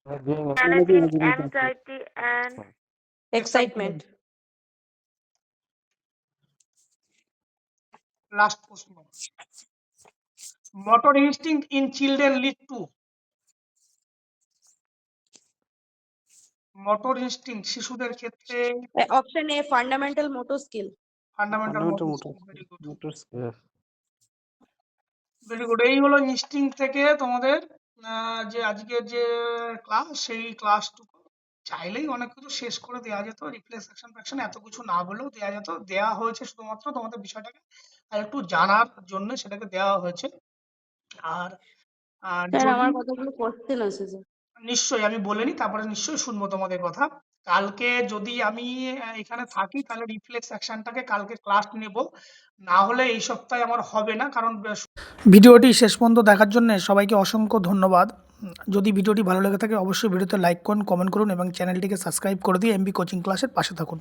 C: managing anxiety and excitement.
A: Last প্রশ্ন, motor instinct in children lead to, motor instinct শিশুদের ক্ষেত্রে
C: Option A, fundamental motor skill.
A: Fundamental
B: Fundamental
A: motor,
B: motor.
A: Very good,
B: Motor
A: very good. এই হলো ইনস্টিংক্ট থেকে তোমাদের যে আজকের যে ক্লাস, সেই ক্লাসটুকু চাইলেই অনেক কিছু শেষ করে দেওয়া যেত, রিফ্লেক্স অ্যাকশন ফ্যাকশন এত কিছু না বলেও দেওয়া যেত। দেওয়া হয়েছে শুধুমাত্র তোমাদের বিষয়টাকে আর একটু জানার জন্য সেটাকে দেওয়া হয়েছে। আর
C: স্যার
A: যদি
C: আমার কতগুলো কোশ্চেন আছে স্যার।
A: নিশ্চয়ই আমি বলে নিই, তারপরে নিশ্চয়ই শুনবো তোমাদের কথা। কালকে যদি আমি এখানে থাকি তাহলে রিফ্লেক্স অ্যাকশনটাকে কালকে ক্লাস নেব, না হলে এই সপ্তাহে আমার হবে না। কারণ ভিডিওটি শেষ পর্যন্ত দেখার জন্য সবাইকে অসংখ্য ধন্যবাদ। যদি ভিডিওটি ভালো লেগে থাকে অবশ্যই ভিডিওতে লাইক করুন, কমেন্ট করুন এবং চ্যানেলটিকে সাবস্ক্রাইব করে দিয়ে এমবি কোচিং ক্লাসের পাশে থাকুন।